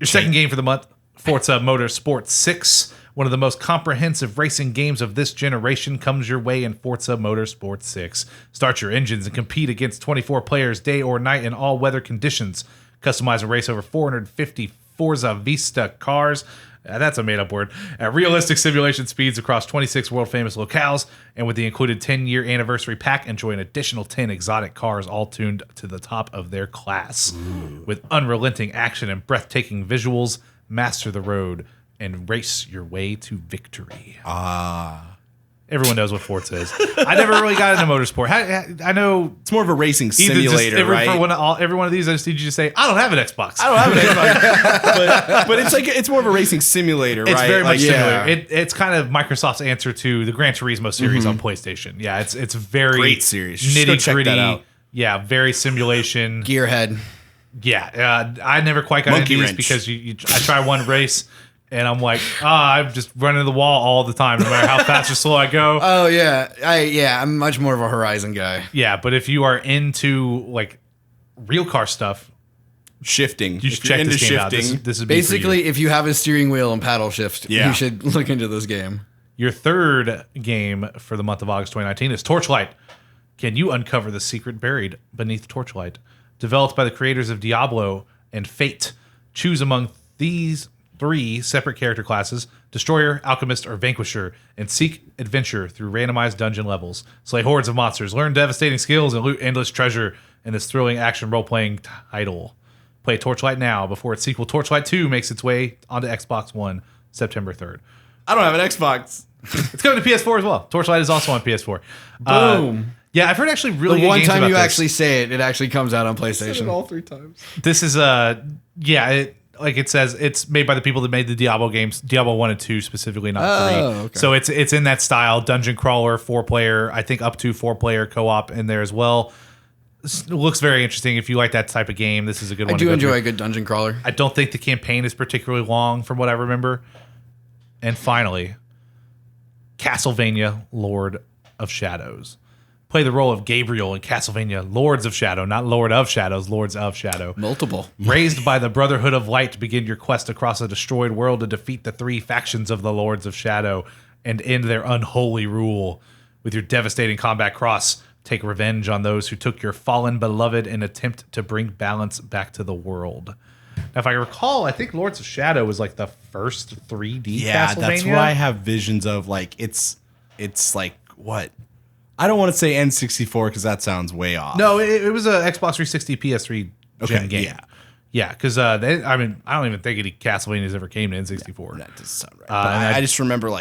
Your second game for the month, Forza Motorsport 6. One of the most comprehensive racing games of this generation comes your way in Forza Motorsport 6. Start your engines and compete against 24 players day or night in all weather conditions. Customize and race over 450 Forza Vista cars. That's a made-up word. At realistic simulation speeds across 26 world-famous locales. And with the included 10-year anniversary pack, enjoy an additional 10 exotic cars all tuned to the top of their class. Ooh. With unrelenting action and breathtaking visuals, master the road and race your way to victory. Everyone knows what Forza is. I never really got into motorsport. I know it's more of a racing simulator, right? For every one of these, I just need you to say, I don't have an Xbox. I don't have an Xbox. but it's more of a racing simulator, right? It's very much simulator. It's kind of Microsoft's answer to the Gran Turismo series on PlayStation. Yeah, it's very great series. Nitty gritty. Yeah, very simulation. Gearhead. Yeah, I never quite got Monkey into wrench. these because I try one race. And I'm like, I'm just running the wall all the time, no matter how fast or slow I go. Oh yeah, I'm much more of a Horizon guy. Yeah, but if you are into like real car stuff, shifting, you should check this game out. This is basically if you have a steering wheel and paddle shift, you should look into this game. Your third game for the month of August 2019 is Torchlight. Can you uncover the secret buried beneath Torchlight? Developed by the creators of Diablo and Fate, choose among these 3 separate character classes: Destroyer, Alchemist, or Vanquisher, and seek adventure through randomized dungeon levels. Slay hordes of monsters, learn devastating skills, and loot endless treasure in this thrilling action role-playing title. Play Torchlight now before its sequel Torchlight 2 makes its way onto Xbox One September 3rd. I don't have an Xbox. It's coming to PS4 as well. Torchlight is also on PS4. Boom. Yeah, I've heard actually really the good one games time about you this. actually say it actually comes out on PlayStation. Said it all 3 times. This is like it says, it's made by the people that made the Diablo games, Diablo 1 and 2 specifically, not 3. Okay. So it's in that style, dungeon crawler, 4-player, I think up to 4-player co-op in there as well. It looks very interesting. If you like that type of game, this is a good one. I do enjoy a good dungeon crawler. I don't think the campaign is particularly long from what I remember. And finally, Castlevania Lord of Shadows. Play the role of Gabriel in Castlevania Lords of Shadow, not Lord of Shadows, Lords of Shadow. Multiple. Raised by the Brotherhood of Light to begin your quest across a destroyed world to defeat the 3 factions of the Lords of Shadow and end their unholy rule. With your devastating combat cross, take revenge on those who took your fallen beloved and attempt to bring balance back to the world. Now, if I recall, I think Lords of Shadow was like the first 3D Castlevania. That's what I have visions of. Like it's like what? I don't want to say N64 because that sounds way off. No, it was a Xbox 360 PS3 gen game. Yeah, because I don't even think any Castlevanias ever came to N64. That does sound right. But I just remember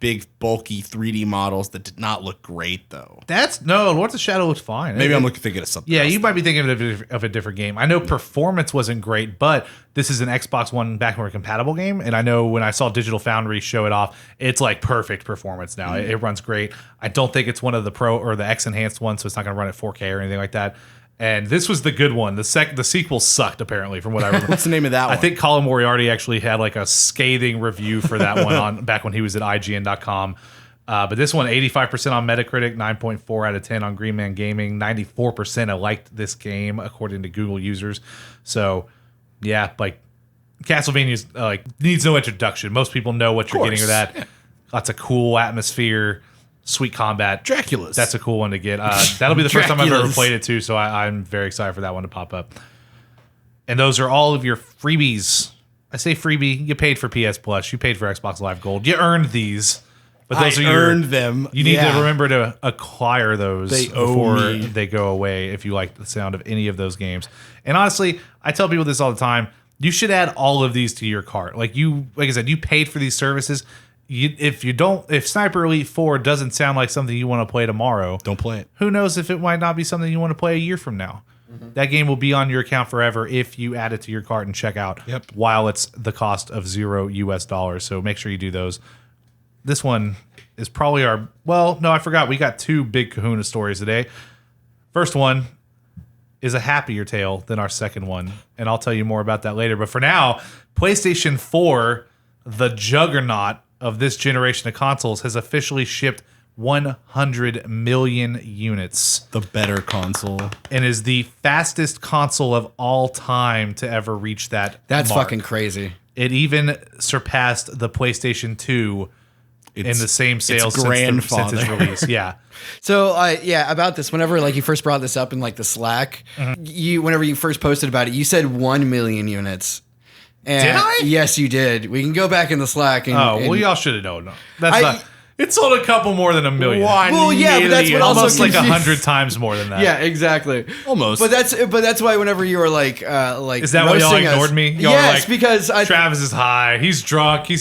big bulky 3D models that did not look great though. Lords of Shadow looked fine. Maybe I'm thinking of something. Yeah, else, you might be thinking of a different game. I know performance wasn't great, but this is an Xbox One backward compatible game, and I know when I saw Digital Foundry show it off, it's like perfect performance now. It runs great. I don't think it's one of the Pro or the X enhanced ones, so it's not going to run at 4K or anything like that. And this was the good one. The sequel sucked, apparently, from what I remember. What's the name of that one? I think Colin Moriarty actually had like a scathing review for that one back when he was at IGN.com. But this one, 85% on Metacritic, 9.4 out of 10 on Green Man Gaming, 94% have liked this game, according to Google users. So, yeah, like Castlevania needs no introduction. Most people know what you're getting with that. Yeah. Lots of cool atmosphere. Sweet combat. Dracula's. That's a cool one to get. That'll be the first time I've ever played it too, so I'm very excited for that one to pop up. And those are all of your freebies. I say freebie. You paid for PS Plus. You paid for Xbox Live Gold. You earned these. But those earned them. You need to remember to acquire those before me. they go away if you like the sound of any of those games. And honestly, I tell people this all the time. You should add all of these to your cart. Like I said, you paid for these services. If Sniper Elite 4 doesn't sound like something you want to play tomorrow, don't play it. Who knows if it might not be something you want to play a year from now. Mm-hmm. That game will be on your account forever if you add it to your cart and check out while it's the cost of $0. So make sure you do those. This one is probably I forgot. We got 2 big kahuna stories today. First one is a happier tale than our second one, and I'll tell you more about that later. But for now, PlayStation 4, the juggernaut of this generation of consoles, has officially shipped 100 million units. The better console. And is the fastest console of all time to ever reach that That's mark. fucking crazy. It even surpassed the PlayStation 2 in the same sales since its release. Yeah. So about this, whenever like you first brought this up in like the Slack, whenever you first posted about it, you said 1 million units. And did I? Yes, you did. We can go back in the Slack. And, y'all should have known. That's not. It sold a couple more than a million. Well, yeah, but that's what almost also like 100 times more than that. Yeah, exactly. Almost. But that's why whenever you were like is that why y'all ignored me? Y'all yes, were like, because Travis is high. He's drunk. He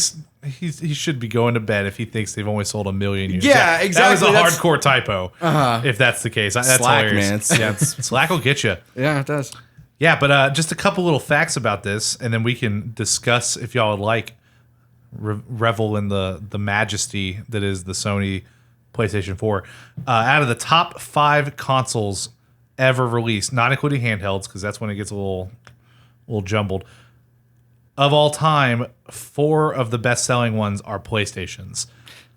should be going to bed if he thinks they've only sold 1 million units. Yeah, exactly. That was a hardcore typo. If that's the case, that's Slack, hilarious. man. Yeah, Slack will get you. Yeah, it does. Yeah, but just a couple little facts about this, and then we can discuss if y'all would like. Revel in the majesty that is the Sony PlayStation 4. Out of the top 5 consoles ever released, not including handhelds, because that's when it gets a little jumbled. Of all time, 4 of the best-selling ones are PlayStations.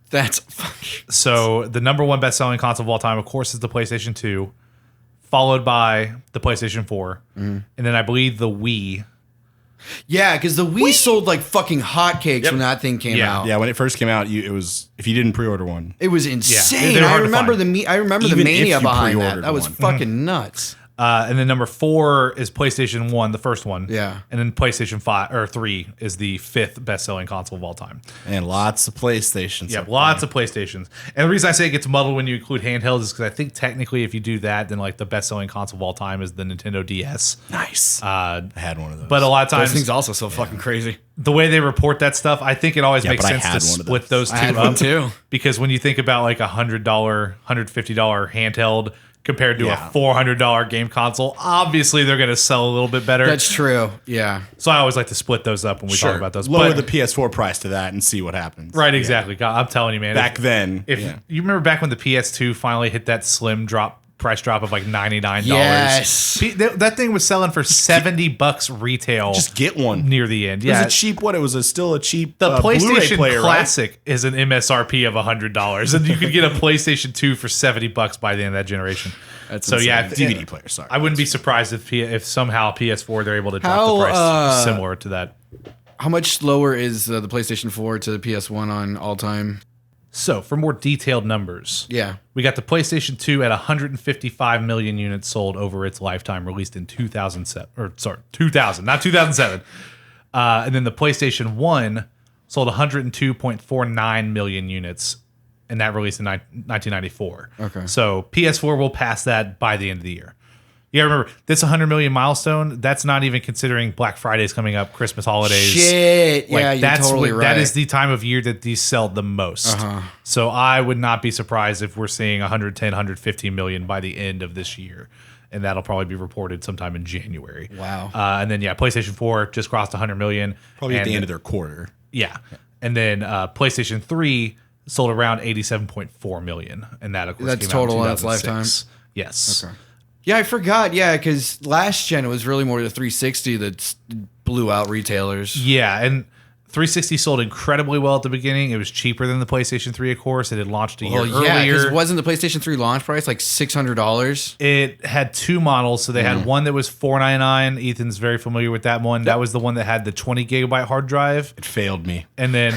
That's fucking... So the number 1 best-selling console of all time, of course, is the PlayStation 2, followed by the PlayStation 4, and then I believe the Wii. Yeah, because the Wii sold like fucking hotcakes when that thing came out. Yeah, when it first came out, it was if you didn't pre-order one. It was insane. they were I hard to remember find. I remember the Even mania if you behind that. pre-ordered That was one. fucking nuts. And then number 4 is PlayStation 1, the first one. Yeah. And then PlayStation 5 or 3 is the 5th best-selling console of all time. And lots of PlayStations. Yeah, lots of PlayStations. And the reason I say it gets muddled when you include handhelds is because I think technically if you do that, then like the best-selling console of all time is the Nintendo DS. Nice. I had one of those. But a lot of times, Those things also so fucking crazy. the way they report that stuff, I think it always makes but I sense to had one of split those two I had up. one too. Because when you think about like $100, $150 handheld compared to Yeah. a $400 game console, obviously they're going to sell a little bit better. That's true. Yeah. So I always like to split those up when we talk about those. Lower But- the PS4 price to that and see what happens. right, exactly. God, I'm telling you, man. Back then. If you remember back when the PS2 finally hit that slim price drop of like $99. Yes. That thing was selling for $70 retail. Just get one. near the end. It was Yeah. a cheap, it was still a cheap The Blu-ray PlayStation player, Classic is an MSRP of $100, and you could get a PlayStation 2 for $70 by the end of that generation. That's so yeah, insane. DVD player, sorry. I wouldn't be surprised if somehow PS4 they're able to drop How, the price similar to that. How much lower is the PlayStation 4 to the PS1 on all time? So for more detailed numbers, Yeah. we got the PlayStation 2 at 155 million units sold over its lifetime, released in 2007, not 2007. And then the PlayStation 1 sold 102.49 million units, and that released in 1994. Okay. So PS4 will pass that by the end of the year. Yeah, remember, this 100 million milestone, that's not even considering Black Friday's coming up, Christmas holidays. Shit. Yeah, you're totally right. That is the time of year that these sell the most. So I would not be surprised if we're seeing 110, 150 million by the end of this year. And that'll probably be reported sometime in January. Wow. And then, PlayStation 4 just crossed 100 million. Probably at the And- end of their quarter. Yeah. And then PlayStation 3 sold around 87.4 million. And that, of course, That's came out in total in its 2006. Yes. Okay. Yeah, I forgot. Yeah, because last gen it was really more the 360 that blew out retailers. Yeah, and 360 sold incredibly well at the beginning. It was cheaper than the PlayStation 3, of course. It had launched a year yeah, because earlier. wasn't the PlayStation 3 launch price like $600? It had 2 models. So they had one that was $499. Ethan's very familiar with that one. That was the one that had the 20 gigabyte hard drive. It failed me. And then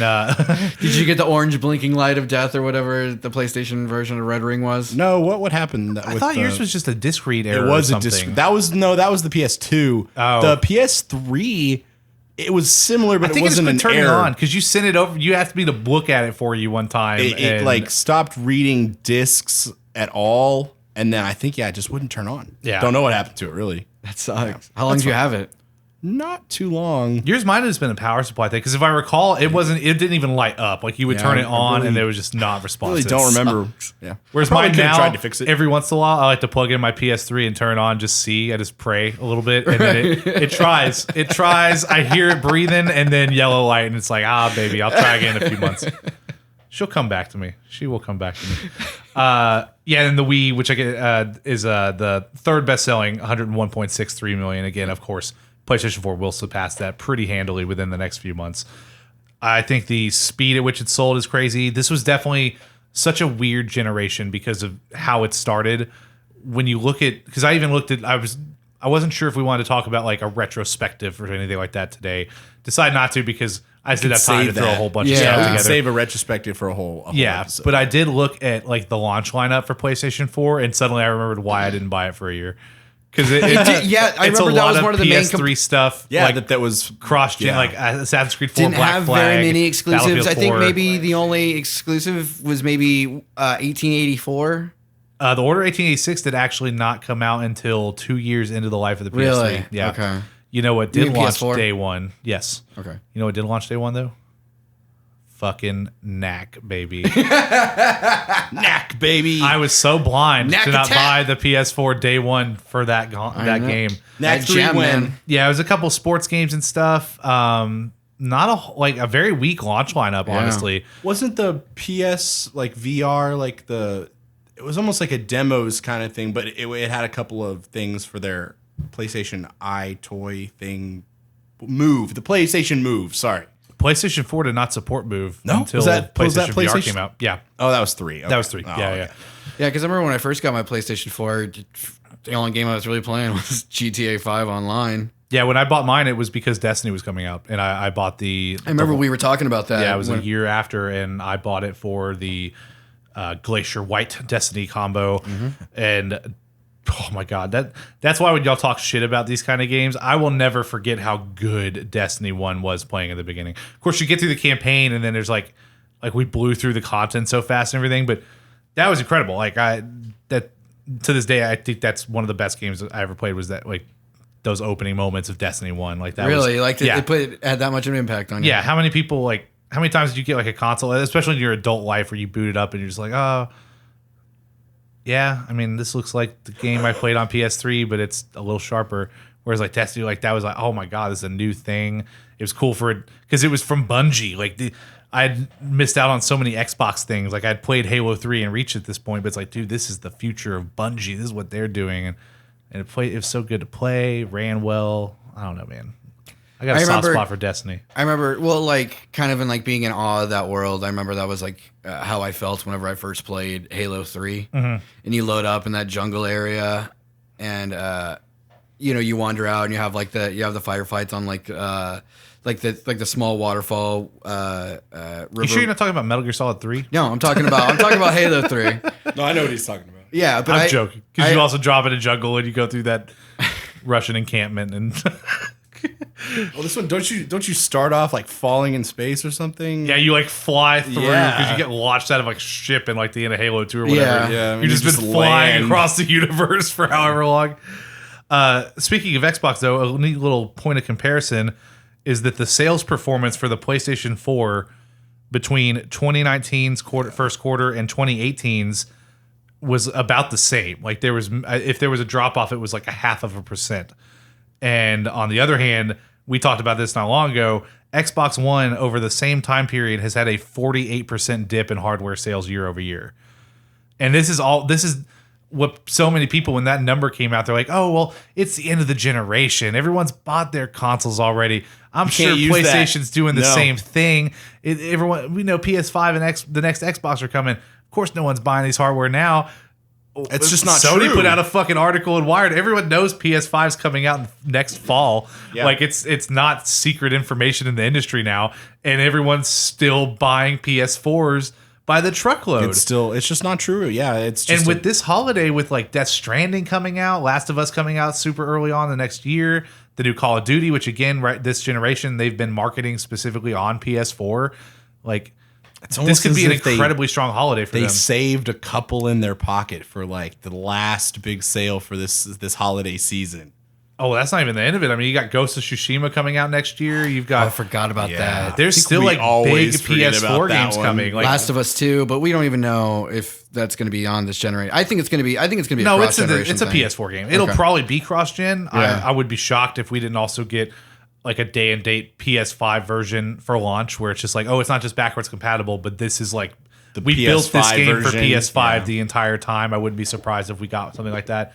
Did you get the orange blinking light of death or whatever the PlayStation version of Red Ring was? No, what happened? I thought yours was just a disc read error. It was or a something. disc. That was the PS2. Oh. The PS3. It was similar, but I think it wasn't it's an been turning error. on because you sent it over. You asked me to look at it for you one time. It and like stopped reading discs at all, and then I think it just wouldn't turn on. Yeah. Don't know what happened to it really. That sucks. How long do you have it? Not too long. yours might have just been a power supply thing because if I recall, it didn't even light up. Like you would turn it on and it was just not I responsive. really don't remember. Yeah. Whereas Probably mine could've now, tried to fix it. every once in a while, I like to plug in my PS3 and turn on, just see, I just pray a little bit, and then it tries. It tries. I hear it breathing, and then yellow light, and it's like, baby, I'll try again in a few months. She'll come back to me. She will come back to me. Yeah, and the Wii, which I get, is the third best-selling, 101.63 million. Again, of course, PlayStation 4 will surpass that pretty handily within the next few months. I think the speed at which it sold is crazy. This was definitely such a weird generation because of how it started. When you look at, because I even looked at, I wasn't sure if we wanted to talk about like a retrospective or anything like that today. Decide not to because I just didn't have time to throw a whole bunch of stuff together. Save a retrospective for a whole episode. But I did look at like the launch lineup for PlayStation 4, and suddenly I remembered why I didn't buy it for a year. Because I remember that was one of the main PS3 stuff. Yeah, like, that was cross-gen, like Assassin's Creed 4, didn't Black have Flag, very many exclusives. I think 4. maybe the only exclusive was maybe 1884. The Order 1886 did actually not come out until 2 years into the life of the PS3. Really? Yeah. Okay. You know what You did mean launch PS4? day one? Yes. Okay. You know what did launch day one though? Fucking Knack, baby. Knack, baby. I was so blind Knack to not attack. buy the PS4 day one for that know. game. Knack That 3 jam, win. man. Yeah, it was a couple sports games and stuff. Not a very weak launch lineup, honestly. Wasn't the PS like VR like it was almost like a demos kind of thing, but it had a couple of things for their PlayStation Eye toy thing. Move, the PlayStation Move, sorry. PlayStation 4 did not support Move No? until Was that PlayStation VR PlayStation? came out. Yeah, Oh, that was 3. Okay. that was 3. Oh, yeah, okay. yeah. Yeah, because I remember when I first got my PlayStation 4, the only game I was really playing was GTA 5 online. Yeah, when I bought mine, it was because Destiny was coming out, and I bought the. I remember we were talking about that. Yeah, it was a year after, and I bought it for the Glacier White Destiny combo, and oh my god, that's why when y'all talk shit about these kind of games, I will never forget how good Destiny 1 was playing in the beginning. Of course, you get through the campaign, and then there's like we blew through the content so fast and everything, but that was incredible. Like that to this day, I think that's one of the best games I ever played. Was that like those opening moments of Destiny 1? Like that really was, it had that much of an impact on you. Yeah, how many times did you get like a console, especially in your adult life, where you boot it up and you're just like, oh, yeah, I mean, this looks like the game I played on PS3, but it's a little sharper. Whereas like Destiny, like that was like, oh my god, this is a new thing. It was cool for it because it was from Bungie. Like I'd missed out on so many Xbox things. Like I'd played Halo 3 and Reach at this point, but it's like, dude, this is the future of Bungie. This is what they're doing, and it was so good to play, ran well. I don't know, man. I got a soft spot for Destiny. I remember, well, like kind of in like being in awe of that world. I remember that was like how I felt whenever I first played Halo 3. And you load up in that jungle area, and you wander out and you have the firefights on like the small waterfall. River. You sure you're not talking about Metal Gear Solid 3? No, I'm talking about Halo 3. No, I know what he's talking about. Yeah, but I'm joking. Because you also drop in a jungle and you go through that Russian encampment and. Well, this one, don't you start off like falling in space or something? Yeah, you like fly through because Yeah. you get launched out of like ship in like the end of Halo 2 or whatever. Yeah, I mean, You've just you been just flying land. across the universe for however long. Speaking of Xbox, though, a neat little point of comparison is that the sales performance for the PlayStation 4 between 2019's first quarter and 2018's was about the same. Like if there was a drop off, it was like 0.5%. And on the other hand, we talked about this not long ago. Xbox One over the same time period has had a 48% dip in hardware sales year over year. And this is what so many people, when that number came out, they're like, oh, well, it's the end of the generation. Everyone's bought their consoles already. I'm sure PlayStation's doing the same thing. Everyone, we know PS5 and the next Xbox are coming. Of course, no one's buying these hardware now. It's just not Sony true. put out a fucking article in Wired. Everyone knows PS5's coming out next fall. Yeah. Like it's not secret information in the industry now, and everyone's still buying PS4s by the truckload. It's just not true. Yeah, it's just and with this holiday, with like Death Stranding coming out, Last of Us coming out super early on the next year, the new Call of Duty, which again, right, this generation they've been marketing specifically on PS4. Like, this could be an incredibly strong holiday for them. They saved a couple in their pocket for like the last big sale for this holiday season. Oh, that's not even the end of it. I mean, you got Ghost of Tsushima coming out next year. You've got I forgot about that. There's still we like big always forget about PS4 that games one. coming. Like, Last of Us 2, but we don't even know if that's going to be on this generation. I think it's going to be. no, a it's a thing. PS4 game. It'll Okay. probably be cross-gen. Yeah. I would be shocked if we didn't also get like a day and date PS5 version for launch, where it's just like, oh, it's not just backwards compatible, but this is like we built this PS5 game for version. PS5 the entire time. I wouldn't be surprised if we got something like that.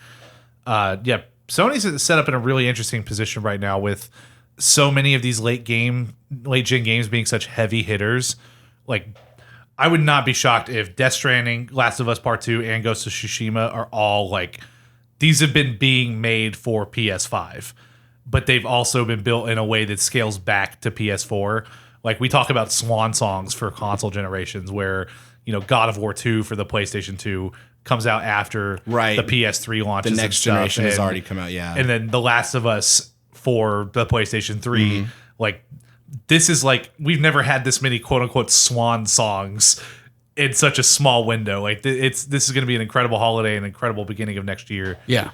Yeah, Sony's set up in a really interesting position right now with so many of these late gen games being such heavy hitters. Like, I would not be shocked if Death Stranding, Last of Us Part 2, and Ghost of Tsushima are all like, these have been being made for PS5, but they've also been built in a way that scales back to PS4. Like, we talk about swan songs for console generations where, God of War 2 for the PlayStation 2 comes out after the PS3 launches. The next generation has already come out, yeah. And then The Last of Us for the PlayStation 3, like, this is like, we've never had this many quote unquote swan songs in such a small window. Like, this is going to be an incredible holiday, an incredible beginning of next year. Yeah.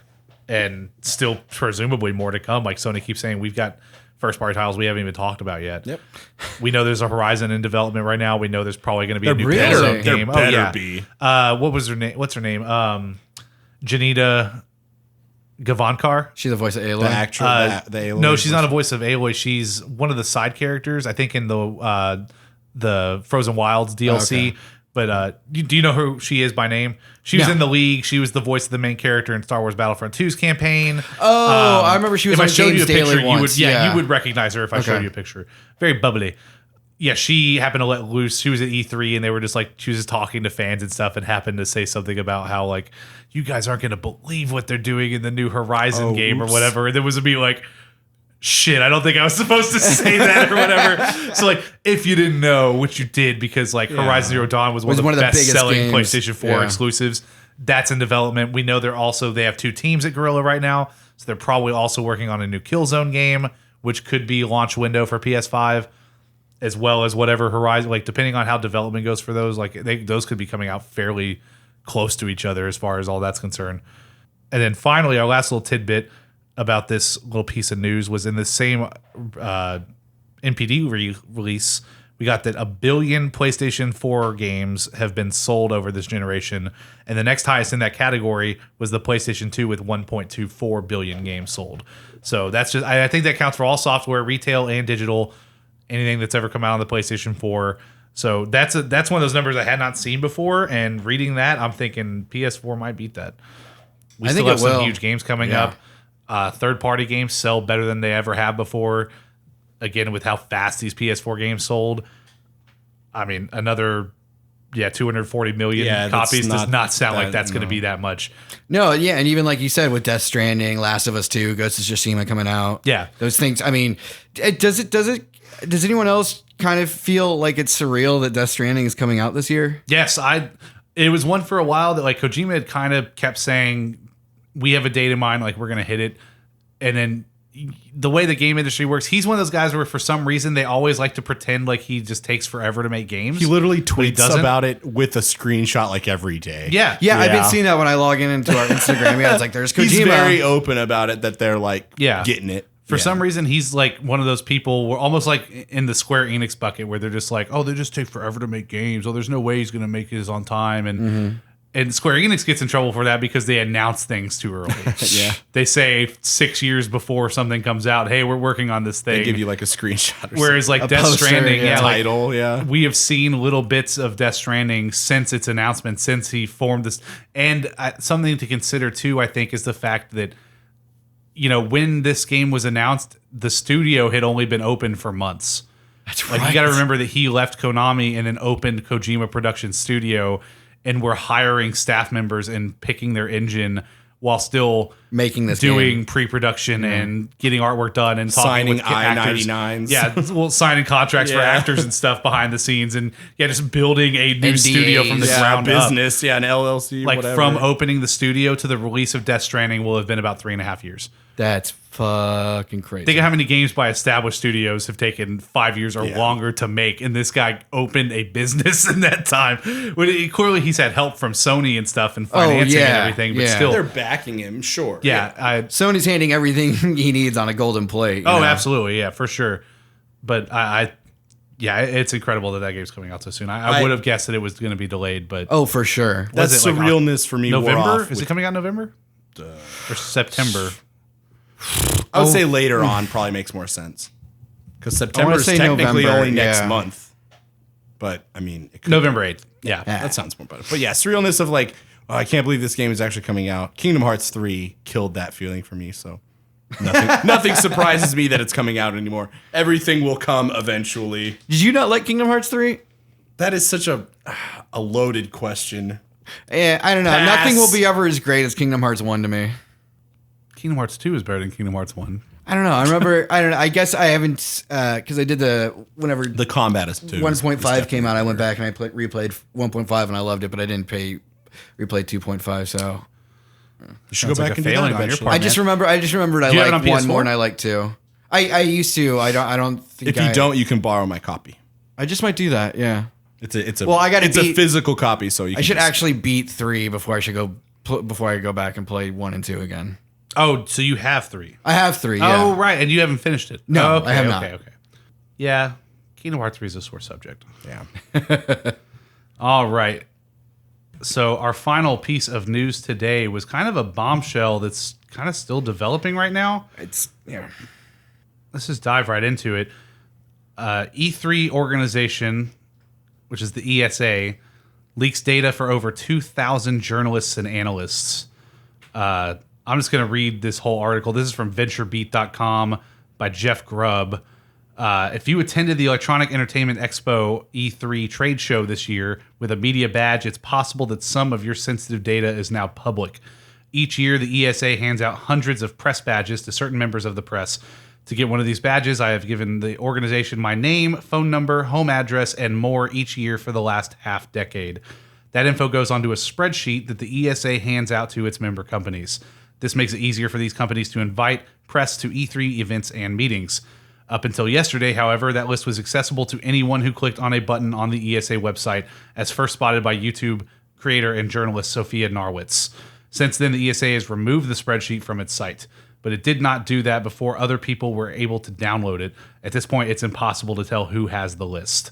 And still presumably more to come. Like Sony keeps saying, we've got first party titles we haven't even talked about yet. Yep. We know there's a Horizon in development right now. We know there's probably going to be a new Killzone game. There better be. What was her name? What's her name? Janita Gavankar. She's the voice of Aloy. The actress. The Aloy No, she's not a voice of Aloy. She's one of the side characters, I think, in the Frozen Wilds DLC. Okay. But do you know who she is by name? She was in the League. She was the voice of the main character in Star Wars Battlefront 2's campaign. Oh, I remember she was on James Daily once. You would recognize her if I showed you a picture. Very bubbly. Yeah, she happened to let loose. She was at E3 and they were just like, she was just talking to fans and stuff and happened to say something about how, like, you guys aren't going to believe what they're doing in the new Horizon game or whatever. And there was a be like, shit, I don't think I was supposed to say that or whatever. So, like, if you didn't know, which you did, because, like, Horizon Zero Dawn was one of the best-selling PlayStation 4 exclusives. That's in development. We know they have 2 teams at Guerrilla right now, so they're probably also working on a new Killzone game, which could be launch window for PS5, as well as whatever Horizon, like, depending on how development goes for those, like, those could be coming out fairly close to each other as far as all that's concerned. And then finally, our last little tidbit about this little piece of news was in the same NPD release, we got that 1 billion PlayStation 4 games have been sold over this generation, and the next highest in that category was the PlayStation 2 with 1.24 billion games sold. So that's just, I think that counts for all software, retail and digital, anything that's ever come out on the PlayStation 4. So that's one of those numbers I had not seen before, and reading that, I'm thinking PS4 might beat that. We still have some huge games coming up. Third-party games sell better than they ever have before. Again, with how fast these PS4 games sold, I mean, another 240 million copies does not sound like that's going to be that much. No, yeah, and even like you said, with Death Stranding, Last of Us 2, Ghost of Tsushima coming out, those things. I mean, does anyone else kind of feel like it's surreal that Death Stranding is coming out this year? Yes, it was one for a while that, like, Kojima had kind of kept saying, we have a date in mind, like, we're going to hit it. And then the way the game industry works, he's one of those guys where for some reason they always like to pretend like he just takes forever to make games. He literally tweets about it with a screenshot like every day. Yeah, I've been seeing that when I log into our Instagram. Yeah, it's like there's Kojima. He's very open about it, that they're like getting it. For some reason, he's like one of those people, where almost like in the Square Enix bucket, where they're just like, oh, they just take forever to make games. Oh, there's no way he's going to make his on time. And Square Enix gets in trouble for that because they announce things too early. They say 6 years before something comes out, hey, we're working on this thing. They give you like a screenshot or whereas like Death Stranding, title, we have seen little bits of Death Stranding since its announcement, since he formed this. And something to consider too, I think, is the fact that, you know, when this game was announced, the studio had only been open for months. That's right. Like, you got to remember that he left Konami and then opened Kojima Production Studio, and we're hiring staff members and picking their engine while still making this doing pre-production and getting artwork done and talking signing I-99s. Yeah, well, signing contracts for actors and stuff behind the scenes, and just building a new NDAs, studio from the ground business, up. An LLC, like whatever. From opening the studio to the release of Death Stranding will have been about 3.5 years. That's fucking crazy. Think of how many games by established studios have taken 5 years or longer to make, and this guy opened a business in that time. Clearly, he's had help from Sony and stuff and financing and everything, but still, they're backing him. Sure. Sony's handing everything he needs on a golden plate. Oh, absolutely, for sure. But it's incredible that game's coming out so soon. I would have guessed that it was going to be delayed, but for sure. That's the realness for me. November? Is it coming out in November or September? I would say later on probably makes more sense, because September is technically only next month. But I mean, it could November 8th. Yeah. that sounds more better. But yeah, surrealness of like, oh, I can't believe this game is actually coming out. Kingdom Hearts 3 killed that feeling for me. So nothing surprises me that it's coming out anymore. Everything will come eventually. Did you not like Kingdom Hearts 3? That is such a loaded question. Yeah, I don't know. Pass. Nothing will be ever as great as Kingdom Hearts 1 to me. Kingdom Hearts 2 is better than Kingdom Hearts 1. I don't know. I remember. I don't know. I guess I haven't because I did whenever The combat is too. 1.5 came out. I went back and I replayed 1.5 and I loved it, but I didn't replay 2.5. So You should go Sounds like back a and do failing that on your eventually. part. I just remembered I Do you have it liked on 1 PS4? more than I like 2. I used to. I don't think. If you don't, you can borrow my copy. I just might do that. Yeah. It's a Well, I gotta it's a beat- physical copy, so you. I should actually beat 3 before I go back and play 1 and 2 again. Oh, so you have 3. I have 3. Yeah. Oh, right. And you haven't finished it. No, Oh, okay, I have not. Okay. Yeah. Kingdom Hearts 3 is a sore subject. Yeah. All right. So our final piece of news today was kind of a bombshell that's kind of still developing right now. It's yeah. Let's just dive right into it. E3 organization, which is the ESA, leaks data for over 2,000 journalists and analysts. I'm just going to read this whole article. This is from VentureBeat.com by Jeff Grubb. If you attended the Electronic Entertainment Expo E3 trade show this year with a media badge, it's possible that some of your sensitive data is now public. Each year, the ESA hands out hundreds of press badges to certain members of the press. To get one of these badges, I have given the organization my name, phone number, home address, and more each year for the last half decade. That info goes onto a spreadsheet that the ESA hands out to its member companies. This makes it easier for these companies to invite press to E3 events and meetings. Up until yesterday, however, that list was accessible to anyone who clicked on a button on the ESA website, as first spotted by YouTube creator and journalist Sophia Narwitz. Since then, the ESA has removed the spreadsheet from its site, but it did not do that before other people were able to download it. At this point, it's impossible to tell who has the list.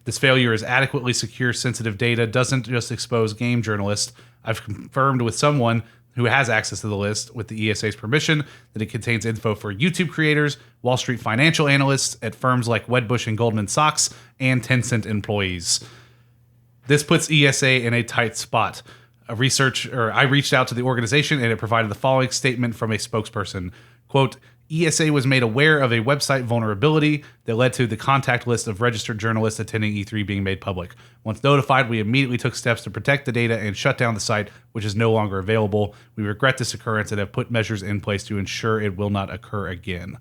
This failure is adequately secure sensitive data doesn't just expose game journalists. I've confirmed with someone who has access to the list with the ESA's permission that it contains info for YouTube creators, Wall Street financial analysts at firms like Wedbush and Goldman Sachs, and Tencent employees. This puts ESA in a tight spot. I reached out to the organization and it provided the following statement from a spokesperson. Quote, ESA was made aware of a website vulnerability that led to the contact list of registered journalists attending E3 being made public. Once notified, we immediately took steps to protect the data and shut down the site, which is no longer available. We regret this occurrence and have put measures in place to ensure it will not occur again.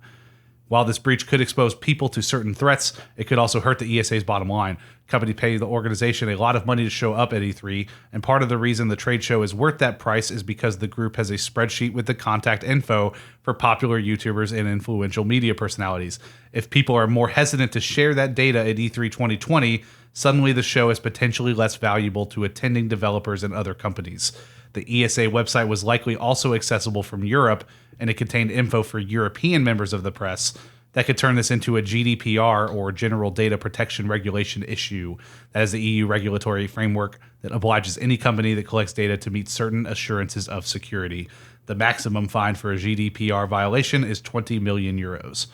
While this breach could expose people to certain threats, it could also hurt the ESA's bottom line. Company pay the organization a lot of money to show up at E3, and part of the reason the trade show is worth that price is because the group has a spreadsheet with the contact info for popular YouTubers and influential media personalities. If people are more hesitant to share that data at E3 2020, suddenly the show is potentially less valuable to attending developers and other companies. The ESA website was likely also accessible from Europe, and it contained info for European members of the press. That could turn this into a GDPR, or General Data Protection Regulation issue. That is the EU regulatory framework that obliges any company that collects data to meet certain assurances of security. The maximum fine for a GDPR violation is 20 million euros.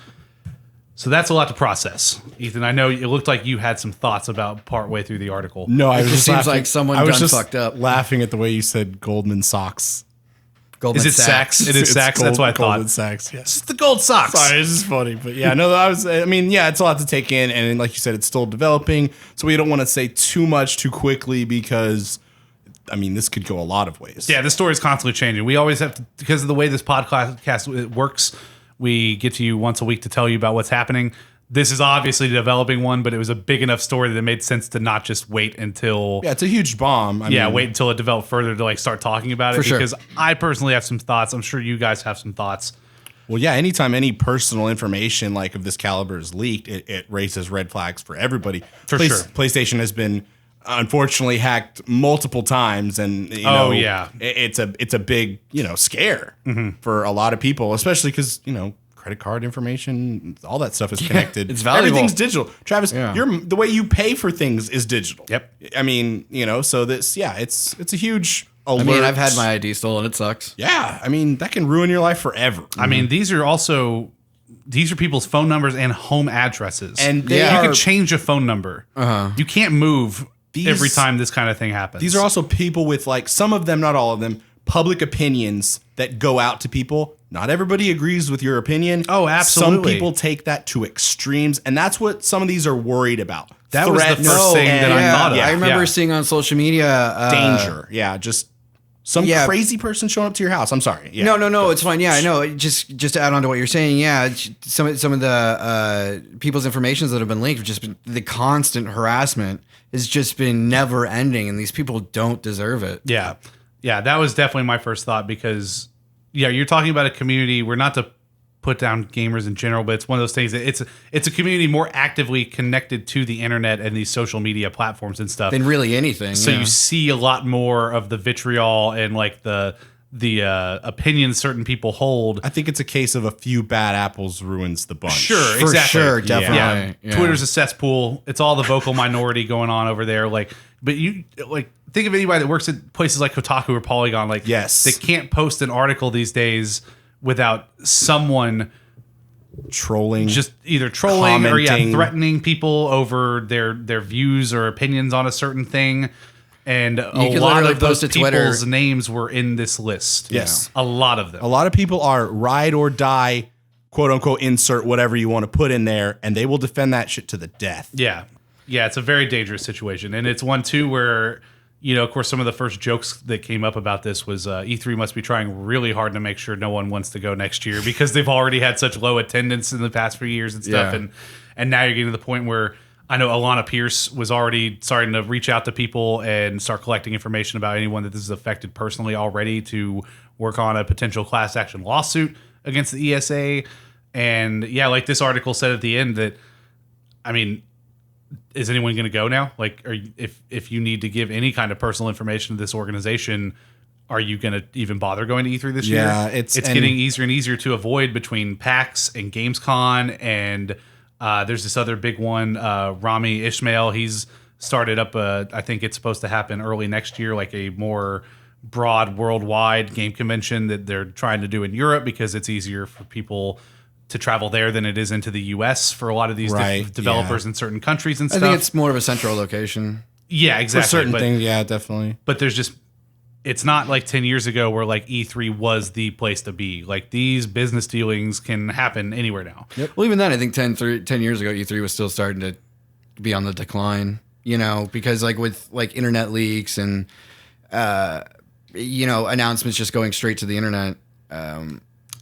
So that's a lot to process. Ethan, I know it looked like you had some thoughts about partway through the article. No, I It was just just seems laughing. like someone I was done just fucked up. laughing at the way you said Goldman Sachs. Goldman Is it Sachs? It is Sachs. That's what I thought. Goldman Sachs. Yes. It's the gold socks. Sorry, it's just funny, but yeah, no, I mean, yeah, it's a lot to take in, and like you said, it's still developing, so we don't want to say too much too quickly because, I mean, this could go a lot of ways. Yeah, the story is constantly changing. We always have to, because of the way this podcast works, we get to you once a week to tell you about what's happening. This is obviously a developing one, but it was a big enough story that it made sense to not just wait until... Yeah, it's a huge bomb. I mean, wait until it developed further to like start talking about it. For sure. Because I personally have some thoughts. I'm sure you guys have some thoughts. well, yeah, anytime any personal information like of this caliber is leaked, it raises red flags for everybody. For sure. PlayStation has been unfortunately hacked multiple times, and you know, it's a big scare for a lot of people, especially because credit card information, all that stuff is connected. It's valuable. Everything's digital. Travis, Yeah. the way you pay for things is digital. Yep. I mean, so this, it's a huge alert. I mean, I've had my ID stolen. It sucks. Yeah, I mean, that can ruin your life forever. I mean, these are also these are people's phone numbers and home addresses. And you they can are- change a phone number. You can't move every time this kind of thing happens. These are also people with, like, some of them, not all of them, public opinions that go out to people. Not everybody agrees with your opinion. Oh, absolutely. Some people take that to extremes, and that's what some of these are worried about. That was the Threats first thing that I and- thought of. I remember Yeah. seeing on social media danger. Yeah, just some Yeah. crazy person showing up to your house. I'm sorry. Yeah. No, it's fine. Yeah, I know. Just to add on to what you're saying, yeah, some of the people's informations that have been leaked have just been the constant harassment has just been never ending, and these people don't deserve it. Yeah. Yeah, that was definitely my first thought because, yeah, you're talking about a community. We're not to put down gamers in general, but it's one of those things that it's a community more actively connected to the internet and these social media platforms and stuff. Than really anything. So yeah. you see a lot more of the vitriol and like the opinions certain people hold. I think it's a case of a few bad apples ruins the bunch. Sure, For exactly. sure, definitely. Yeah. Yeah. Twitter's a cesspool. It's all the vocal minority going on over there. Like, but you like think of anybody that works at places like Kotaku or Polygon. Like, Yes. they can't post an article these days without someone Trolling. just either trolling or Commenting. threatening people over their views or opinions on a certain thing. And a can lot literally of those post to Twitter. people's names were in this list. Yes. A lot of them. a lot of people are ride or die, quote unquote, insert whatever you want to put in there, and they will defend that shit to the death. Yeah. Yeah, it's a very dangerous situation. And it's one, too, where, you know, of course, some of the first jokes that came up about this was E3 must be trying really hard to make sure no one wants to go next year because they've already had such low attendance in the past few years and stuff. Yeah. And now you're getting to the point where I know Alana Pierce was already starting to reach out to people and start collecting information about anyone that this has affected personally already to work on a potential class action lawsuit against the ESA. And yeah, like this article said at the end that, I mean, is anyone going to go now? Like, if you need to give any kind of personal information to this organization, are you going to even bother going to E3 this year? Yeah, it's and- getting easier and easier to avoid between PAX and Gamescom, and there's this other big one, Rami Ishmael. He's started up I think it's supposed to happen early next year, like a more broad worldwide game convention that they're trying to do in Europe because it's easier for people to travel there than it is into the US for a lot of these Right, developers yeah. in certain countries and I stuff. think it's more of a central location. Yeah, For exactly. certain but, things, yeah, definitely. but there's just, it's not like 10 years ago where like E3 was the place to be. Like these business dealings can happen anywhere now. Well, even then, I think 10 years ago, E3 was still starting to be on the decline, you know, because like with like internet leaks and, you know, announcements just going straight to the internet.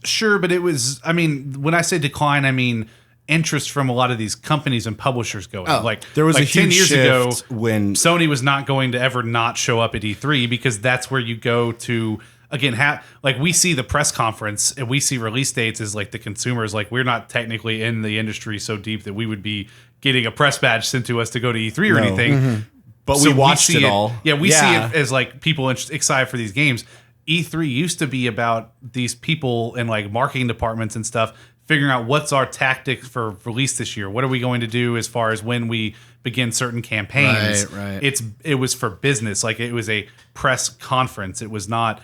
Sure, but it was, I mean, when I say decline, I mean interest from a lot of these companies and publishers going. Oh, like There was like a huge 10 years ago, shift when Sony was not going to ever not show up at E3 because that's where you go to again. Like we see the press conference and we see release dates as like the consumers. Like we're not technically in the industry so deep that we would be getting a press badge sent to us to go to E3 or No. anything. but So we watched see it all. Yeah, we see it as like people excited for these games. E3 used to be about these people in like marketing departments and stuff figuring out what's our tactic for release this year. What are we going to do as far as when we begin certain campaigns? Right. It was for business. Like it was a press conference. It was not.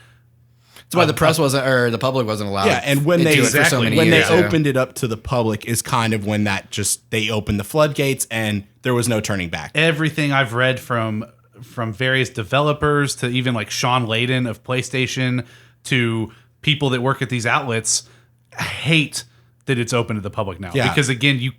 That's why the press wasn't, or the public wasn't allowed. Yeah, and when into they it for so many when years, they yeah. opened it up to the public is kind of when that just they opened the floodgates and there was no turning back. Everything I've read from various developers to even like Sean Layden of PlayStation to people that work at these outlets hate that it's open to the public now. Yeah. Because again, you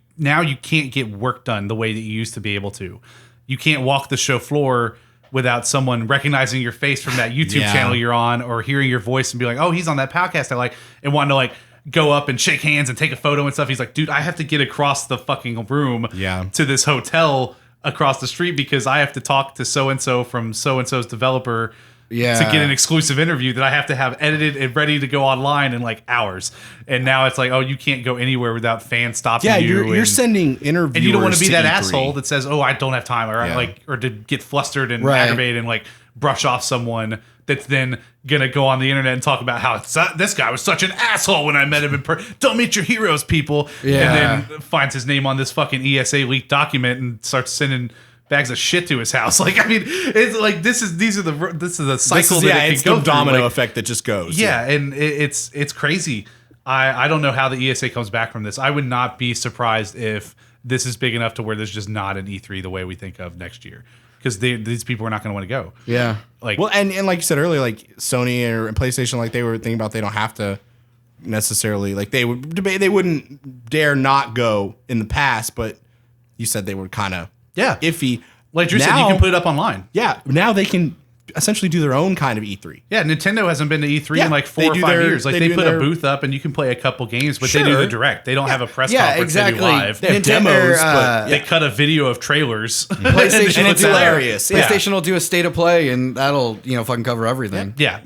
can't get work done the way that you used to be able to. You can't walk the show floor without someone recognizing your face from that YouTube Yeah. channel you're on or hearing your voice and be like, oh, he's on that podcast I like, and wanting to like go up and shake hands and take a photo and stuff. He's like, dude, I have to get across the fucking room Yeah. to this hotel across the street because I have to talk to so-and-so from so-and-so's developer to get an exclusive interview that I have to have edited and ready to go online in like hours. And now it's like, oh, you can't go anywhere without fans stopping Yeah, you. you're sending interviews, and you don't want to be that E3. asshole that says, "Oh, I don't have time," or Yeah. like, or to get flustered and Right. aggravated and like brush off someone that's then gonna go on the internet and talk about how this guy was such an asshole when I met him in person. Don't meet your heroes, people. Yeah. And then finds his name on this fucking ESA leaked document and starts sending bags of shit to his house. Like, I mean, it's like this is a cycle that it it's can go the through. domino Like, effect that just goes. yeah, and it's crazy. I don't know how the ESA comes back from this. I would not be surprised if this is big enough to where there's just not an E3 the way we think of next year. Because these people are not going to want to go. Yeah. Like, well, and like you said earlier, like Sony or PlayStation, like they were thinking about they don't have to necessarily, like they would debate, they wouldn't dare not go in the past, but you said they were kind of iffy. Like Drew said, you can put it up online. Yeah, now they can essentially do their own kind of E3. Yeah, Nintendo hasn't been to E3 in like 4 or 5 years. Like they put a booth up and you can play a couple games, but they do the direct. They don't have a press conference. Exactly. They do live. They have demos, but they cut a video of trailers. PlayStation and it's hilarious. PlayStation will do a state of play, and that'll fucking cover everything. Yeah,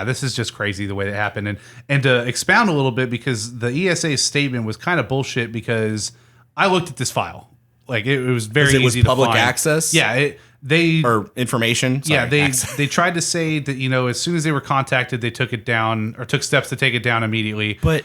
this is just crazy the way that happened. And to expound a little bit, because the ESA statement was kind of bullshit, because I looked at this file. Like it was very easy to find. Public access. Yeah, or information. Sorry, they tried to say that as soon as they were contacted, they took it down or took steps to take it down immediately. But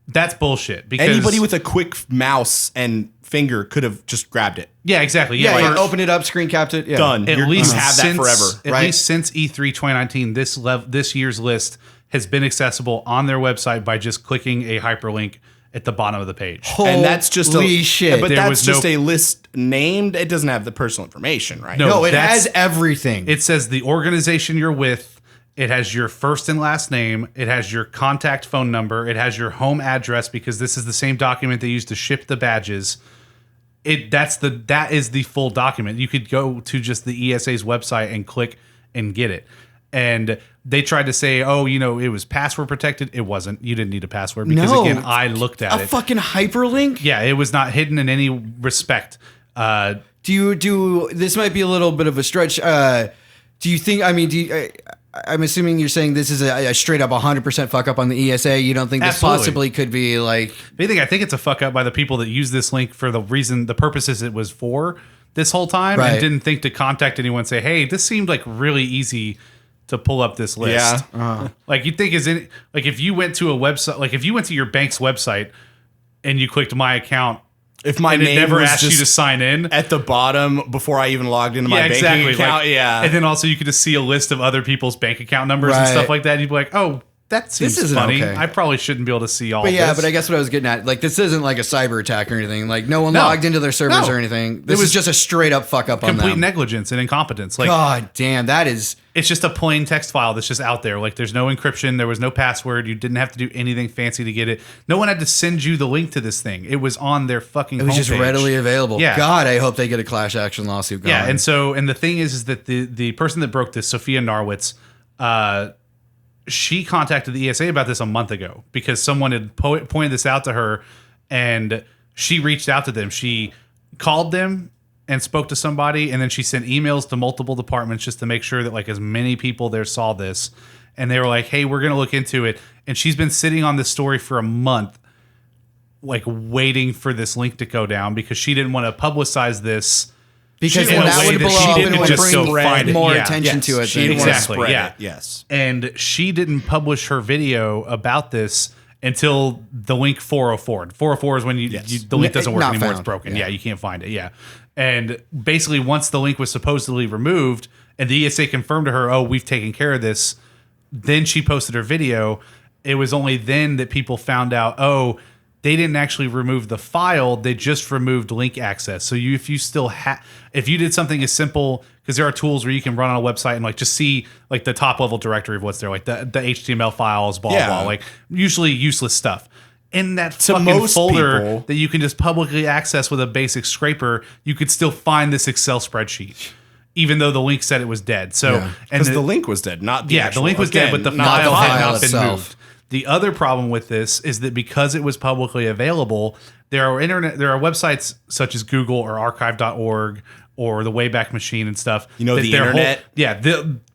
that's bullshit. Because anybody with a quick mouse and finger could have just grabbed it. Yeah, exactly. Yeah, open it up, screen capped it. Yeah. Done. At least have that forever. At least since E3 2019, this year's list has been accessible on their website by just clicking a hyperlink at the bottom of the page. And that's just shit. But that's just a list named. It doesn't have the personal information, right? No, it has everything. It says the organization you're with. It has your first and last name. It has your contact phone number. It has your home address, because this is the same document they use to ship the badges. That is the full document. You could go to just the ESA's website and click and get it. And they tried to say, it was password protected. It wasn't. You didn't need a password, because again, I looked at it. A fucking hyperlink? Yeah, it was not hidden in any respect. This might be a little bit of a stretch. Do you think, I'm assuming you're saying this is a straight up 100% fuck up on the ESA. You don't think this possibly could be like... I think it's a fuck up by the people that use this link for the purposes it was for this whole time, and didn't think to contact anyone and say, hey, this seemed like really easy to pull up this list. Yeah. Like you'd think if you went to a website, like if you went to your bank's website and you clicked my account, if my and name it never was asked you to sign in at the bottom before I even logged into my banking account, and then also you could just see a list of other people's bank account numbers and stuff like that. And you'd be like, oh, that seems funny. Okay. I probably shouldn't be able to see all this. But I guess what I was getting at, like, this isn't like a cyber attack or anything. Like, no one logged into their servers or anything. This was just a straight up fuck up on them. Complete negligence and incompetence. Like, God damn, that is... It's just a plain text file that's just out there. Like, there's no encryption. There was no password. You didn't have to do anything fancy to get it. No one had to send you the link to this thing. It was on their fucking homepage. It was just readily available. Yeah. God, I hope they get a class action lawsuit going. Yeah, and the thing is that the person that broke this, Sophia Narwitz, she contacted the ESA about this a month ago because someone had pointed this out to her, and she reached out to them. She called them and spoke to somebody, and then she sent emails to multiple departments just to make sure that like as many people there saw this, and they were like, hey, we're going to look into it. And she's been sitting on this story for a month, like waiting for this link to go down because she didn't want to publicize this. Because that would blow up and would bring more attention to it. She didn't want to spread it. Yes. And she didn't publish her video about this until the link 404. 404 is when the link doesn't work anymore. It's broken. Yeah, you can't find it. Yeah. And basically, once the link was supposedly removed and the ESA confirmed to her, oh, we've taken care of this, then she posted her video. It was only then that people found out, oh, they didn't actually remove the file. They just removed link access. So if you did something as simple, because there are tools where you can run on a website and like just see like the top level directory of what's there, like the HTML files, blah, blah, like usually useless stuff. In that fucking folder that you can just publicly access with a basic scraper, you could still find this Excel spreadsheet, even though the link said it was dead. So, because the link was dead, not the actual, the link was dead, but the file had not been moved. The other problem with this is that because it was publicly available, there are websites such as Google or archive.org or the Wayback Machine and stuff. You know, the internet?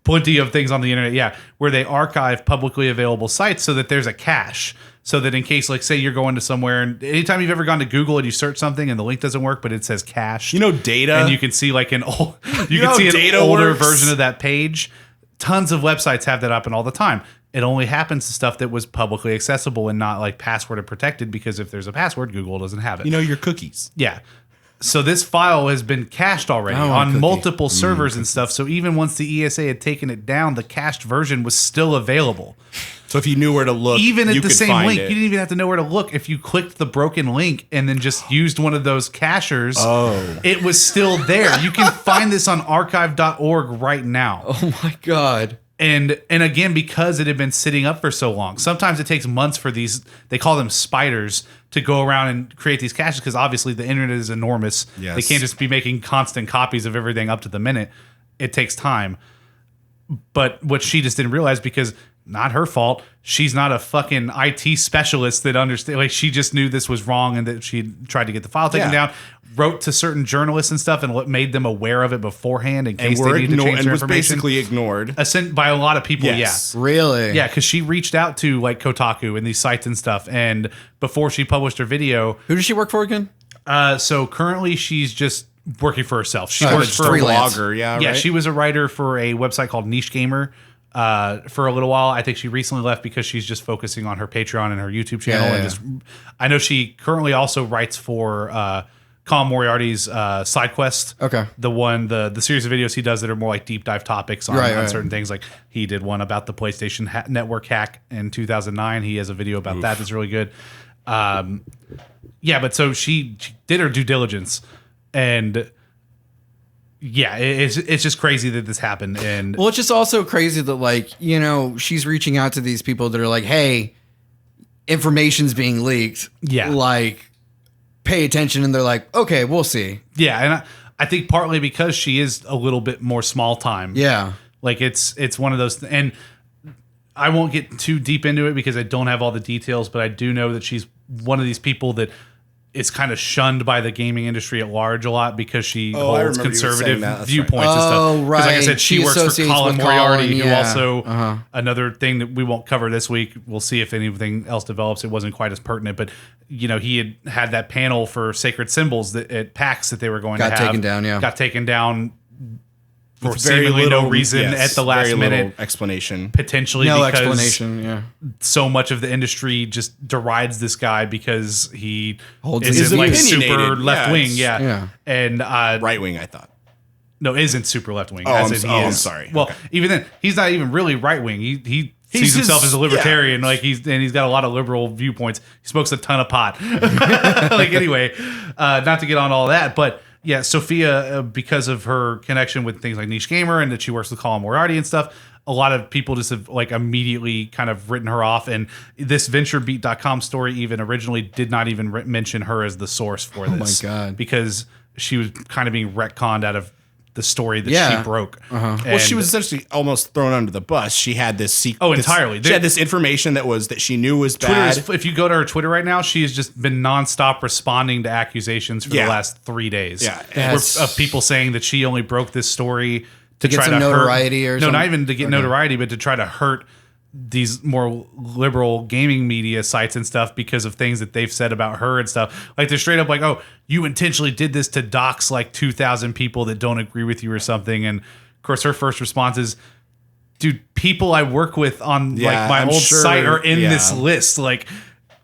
Plenty of things on the internet, where they archive publicly available sites so that there's a cache. So that in case, like, say you're going to somewhere, and anytime you've ever gone to Google and you search something and the link doesn't work, but it says cache. You know, data. And you can see like an older version of that page. Tons of websites have that up and all the time. It only happens to stuff that was publicly accessible and not like password protected, because if there's a password, Google doesn't have it. You know, your cookies. Yeah. So this file has been cached already on cookie. multiple servers and stuff. So even once the ESA had taken it down, the cached version was still available. So if you knew where to look, Even at you the could same find link, it. you didn't even have to know where to look. If you clicked the broken link and then just used one of those cachers, it was still there. You can find this on archive.org right now. Oh my God. And again, because it had been sitting up for so long, sometimes it takes months for these, they call them spiders, to go around and create these caches because obviously the internet is enormous. Yes. They can't just be making constant copies of everything up to the minute. It takes time. But what she just didn't realize, because not her fault, she's not a fucking IT specialist that understands. Like, she just knew this was wrong and that she tried to get the file taken down. Wrote to certain journalists and stuff and made them aware of it beforehand in case they needed to change their was information. basically ignored. By a lot of people, Yes. Really? yeah, because she reached out to like Kotaku and these sites and stuff, and before she published her video, Who does she work for again? so currently she's just working for herself. She Oh, works it's for a freelance. blogger, Yeah, right? she was a writer for a website called Niche Gamer for a little while. I think she recently left because she's just focusing on her Patreon and her YouTube channel. Yeah, And yeah. just, I know she currently also writes for Colin Moriarty's Side Quest. Okay. The series of videos he does that are more like deep dive topics on, Right, on right. certain things. Like he did one about the PlayStation network hack in 2009. He has a video about that that's really good. Yeah, but so she did her due diligence, and yeah, it's just crazy that this happened. And Well, it's just also crazy that, like, you know, she's reaching out to these people that are like, hey, information's being leaked. Yeah. Like, pay attention. And they're like, okay, we'll see. yeah, and I think partly because she is a little bit more small time. Yeah. Like it's one of those, and I won't get too deep into it because I don't have all the details, but I do know that she's one of these people that is kind of shunned by the gaming industry at large a lot because she I holds remember you were conservative saying that. That's viewpoints and right. stuff. Oh, 'Cause like I right. said, she She works for associates Colin with Moriarty, Colin, who yeah. also another thing that we won't cover this week. We'll see if anything else develops. It wasn't quite as pertinent, but you know, he had that panel for Sacred Symbols that at PAX that they were going Got to have. taken down, yeah. Got taken down for With very seemingly no little- reason yes, at the last very minute. little explanation. Potentially No because explanation. Yeah. so much of the industry just derides this guy because he Holds isn't his like opinionated. super left wing. Yeah, Yeah. And Right wing, I thought. no, isn't super left wing. I'm sorry. Well, Okay. even then, he's not even really right wing. He sees He's himself just- as a libertarian. Like he's got a lot of liberal viewpoints. He smokes a ton of pot. Like anyway, not to get on all that, but yeah, Sophia, because of her connection with things like Niche Gamer and that she works with Colin Moriarty and stuff, a lot of people just have like immediately kind of written her off. And this VentureBeat.com story even originally did not even mention her as the source for this. Oh my God. Because she was kind of being retconned out of the story that Yeah. she broke. Well, she was essentially almost thrown under the bus. She had this secret. Oh, entirely. She had this information that she knew was Twitter bad. if you go to her Twitter right now, she has just been nonstop responding to accusations for Yeah. the last 3 days. Yeah. Of people saying that she only broke this story to get try some to notoriety hurt, or no, not something? even to get notoriety, but to try to hurt these more liberal gaming media sites and stuff because of things that they've said about her and stuff. Like they're straight up like, oh, you intentionally did this to dox like 2,000 people that don't agree with you or something. And of course, her first response is, dude, people I work with on Yeah, like my I'm old sure- site are in yeah. this list. Like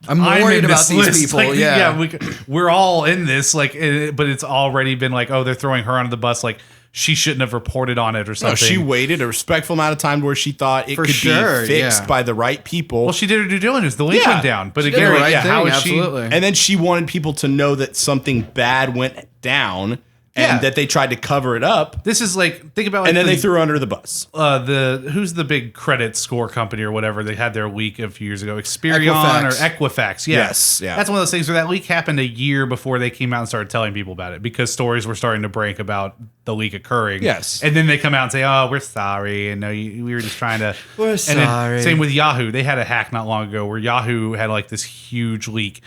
I'm I'm worried in about this these list. people. Like, yeah. we're all in this. Like, but it's already been like, oh, they're throwing her under the bus. Like she shouldn't have reported on it or No, something. she waited a respectful amount of time where she thought it For could sure, be fixed yeah. by the right people. well, she did her due diligence. The link Yeah. went down, but She did again, the like, right yeah, how thing, is absolutely. and then she wanted people to know that something bad went down and Yeah. that they tried to cover it up. This is like think about like And then the, they threw her under the bus. who's the big credit score company or whatever they had their leak a few years ago, Experion Equifax. or Equifax. Yeah. Yes, yeah. That's one of those things where that leak happened a year before they came out and started telling people about it because stories were starting to break about the leak occurring. Yes. and then they come out and say, "Oh, we're sorry," and no, we were just trying to. We're And sorry. then, same with Yahoo. They had a hack not long ago where Yahoo had like this huge leak,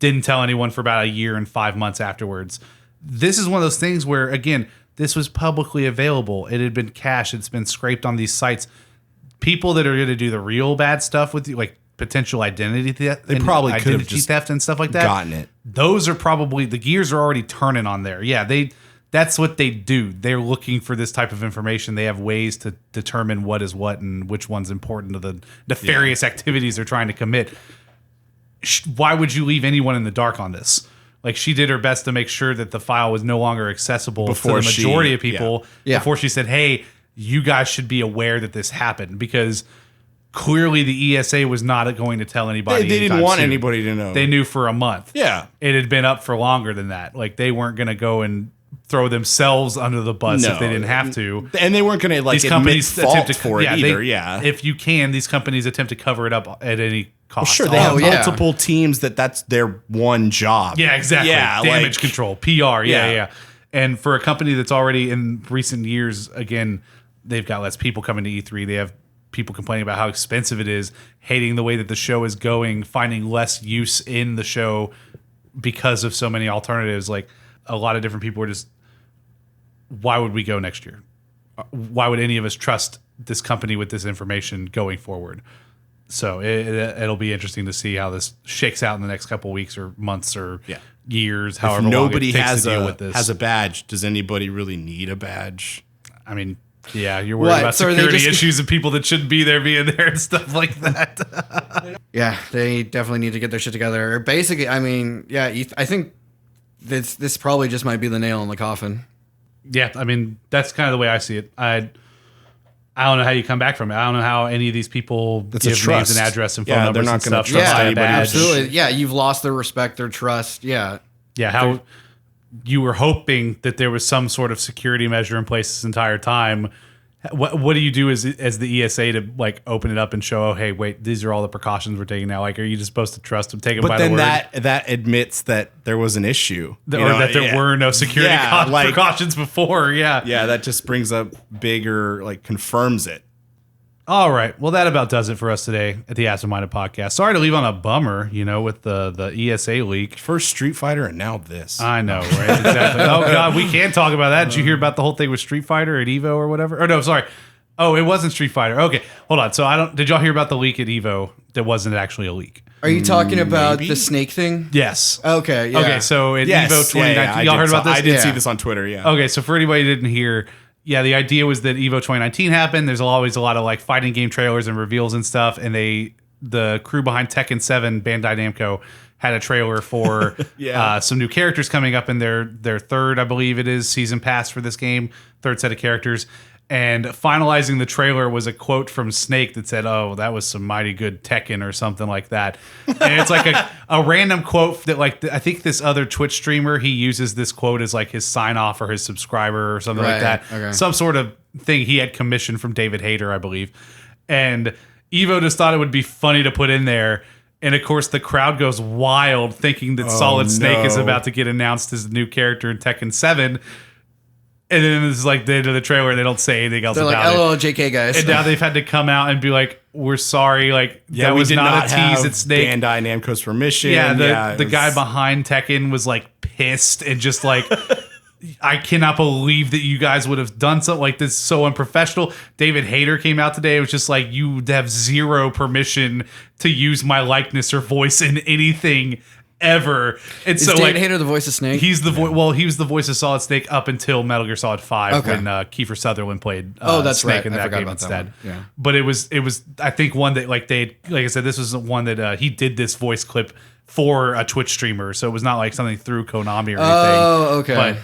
didn't tell anyone for about a year and 5 months afterwards. This is one of those things where, again, this was publicly available. It had been cached. It's been scraped on these sites. People that are going to do the real bad stuff with you, like potential identity theft, They probably could have identity just theft and stuff like that. gotten it. Those are probably the gears are already turning on there. Yeah, that's what they do. They're looking for this type of information. They have ways to determine what is what and which one's important to the nefarious activities they're trying to commit. Why would you leave anyone in the dark on this? Like she did her best to make sure that the file was no longer accessible Before to the she- majority of people Yeah. before she said, "Hey, you guys should be aware that this happened," because clearly the ESA was not going to tell anybody. They didn't anytime want soon. anybody to know. They knew for a month. Yeah. It had been up for longer than that. Like they weren't going to go and throw themselves under the bus if they didn't have to. And they weren't going to like These admit companies fault attempt to for it either. Yeah. If you can, these companies attempt to cover it up at any cost. Sure, they have Oh, yeah. multiple teams that's their one job. Yeah, exactly. Yeah, Damage like- control, PR. Yeah, Yeah. yeah. And for a company that's already in recent years, again, they've got less people coming to E3. They have people complaining about how expensive it is, hating the way that the show is going, finding less use in the show because of so many alternatives. Like a lot of different people are just, why would we go next year? Why would any of us trust this company with this information going forward? So it'll be interesting to see how this shakes out in the next couple of weeks or months or years, however If long nobody it takes has to deal with this. has a badge, does anybody really need a badge? I mean, yeah, you're worried What? about So are they security just- issues and people that shouldn't be there being there and stuff like that. Yeah, they definitely need to get their shit together. Basically, I mean, yeah, I think this probably just might be the nail in the coffin. Yeah, I mean, that's kind of the way I see it. I don't know how you come back from it. I don't know how any of these people That's a give names trust. and address and phone Yeah, numbers they're not and gonna stuff. trust buy a anybody. badge. Absolutely. Yeah, you've lost their respect, their trust. Yeah. Yeah, how you were hoping that there was some sort of security measure in place this entire time. What do you do as the ESA to like open it up and show, oh, hey, wait, these are all the precautions we're taking now? Like, are you just supposed to trust them, take them But by then the word? that admits that there was an issue. Or that there were no security like- precautions before. Yeah. Yeah, that just brings up bigger, like confirms it. All right. Well, that about does it for us today at the Absent-Minded Podcast. Sorry to leave on a bummer, with the ESA leak. First Street Fighter and now this. I know, right? Exactly. Oh, God, we can't talk about that. Did you hear about the whole thing with Street Fighter at EVO or whatever? Or no, sorry. Oh, it wasn't Street Fighter. Okay, hold on. So did y'all hear about the leak at EVO that wasn't actually a leak? Are you talking about Maybe? the snake thing? Yes. Okay. Yeah. Okay, so at Yes, EVO 2019, yeah, y'all I heard did about this? I did Yeah. see this on Twitter, yeah. Okay, so for anybody who didn't hear, yeah, the idea was that EVO 2019 happened. There's always a lot of like fighting game trailers and reveals and stuff, and the crew behind Tekken 7, Bandai Namco, had a trailer for Yeah. some new characters coming up in their third, I believe it is, season pass for this game, third set of characters. And finalizing the trailer was a quote from Snake that said, "Oh, that was some mighty good Tekken," or something like that. And it's like a random quote that, like, I think this other Twitch streamer, he uses this quote as like his sign off or his subscriber or something like Right, that. okay. Some sort of thing he had commissioned from David Hayter, I believe. And Evo just thought it would be funny to put in there. And of course, the crowd goes wild thinking that Solid Snake is no. about to get announced as the new character in Tekken 7. And then it's like the end of the trailer, and they don't say anything else They're like, about it. LOL, JK guys. And now they've had to come out and be like, "We're sorry, like Yeah, that we was did not a tease have at Snake." Bandai Namco's permission. Yeah, it the was- guy behind Tekken was like pissed and just like, I cannot believe that you guys would have done something like this. So unprofessional. David Hayter came out today. It was just like, you have zero permission to use my likeness or voice in anything ever. And Is so David like, Hayter the voice of Snake? he's the voice. Well, he was the voice of Solid Snake up until Metal Gear Solid 5 Okay. when Kiefer Sutherland played Oh, that's Snake right. in I that forgot game about that instead. one. Yeah. But it was I think one that like I said, this was one that he did this voice clip for a Twitch streamer, so it was not like something through Konami or anything. Oh, okay. But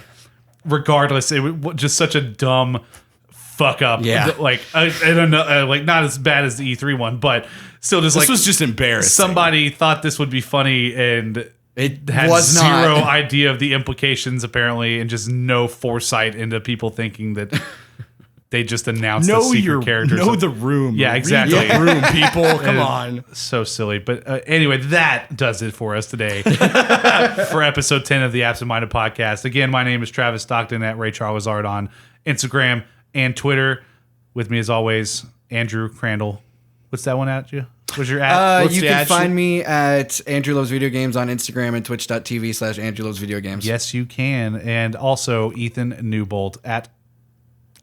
regardless, it was just such a dumb fuck up. Yeah. Like I don't know, like not as bad as the E3 one, but still just This like was just embarrassing. somebody thought this would be funny and It had was zero not. idea of the implications apparently, and just no foresight into people thinking that they just announced a know secret your character. know the room. Yeah, Read exactly. the room, people. Come on. So silly. But anyway, that does it for us today for episode 10 of the Absent Minded Podcast. Again, my name is Travis Stockton at Ray Charles Art on Instagram and Twitter. With me as always, Andrew Crandall. What's that one at you? What's your at? What's You the can at find me at Andrew Loves Video Games on Instagram and twitch.tv/Andrew Loves Video Games. Yes, you can. And also Ethan Newbold at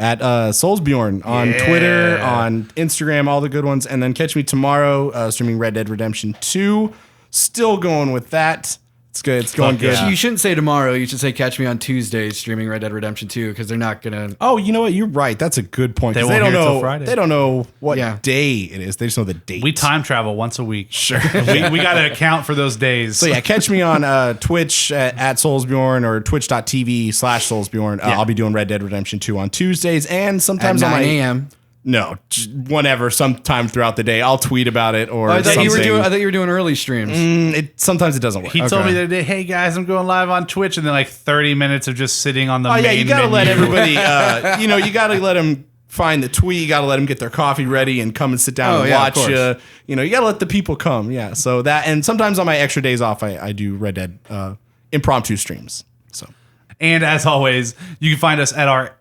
At Soulsbjorn on Yeah. Twitter, on Instagram, all the good ones. And then catch me tomorrow streaming Red Dead Redemption 2. Still going with that. It's good. It's going good. yeah. You shouldn't say tomorrow. You should say catch me on Tuesday streaming Red Dead Redemption 2 because they're not gonna. Oh, you know what? You're right. That's a good point. They 'Cause won't don't hear it till know. Friday. They don't know what Yeah. day it is. They just know the date. We time travel once a week. Sure. we got to account for those days. So yeah, catch me on Twitch at Soulsbjorn or twitch.tv/Soulsbjorn. I'll be doing Red Dead Redemption 2 on Tuesdays and sometimes At on 9 my a.m. No, whenever, sometime throughout the day, I'll tweet about it or I thought something. I thought you were doing early streams. Sometimes it doesn't work. He told me the other day, hey guys, I'm going live on Twitch. And then like 30 minutes of just sitting on the main you gotta menu. let everybody. You gotta let them find the tweet. You gotta let them get their coffee ready and come and sit down and watch. You gotta let the people come. Yeah. So that, and sometimes on my extra days off, I do Red Dead impromptu streams. So. And as always, you can find us at our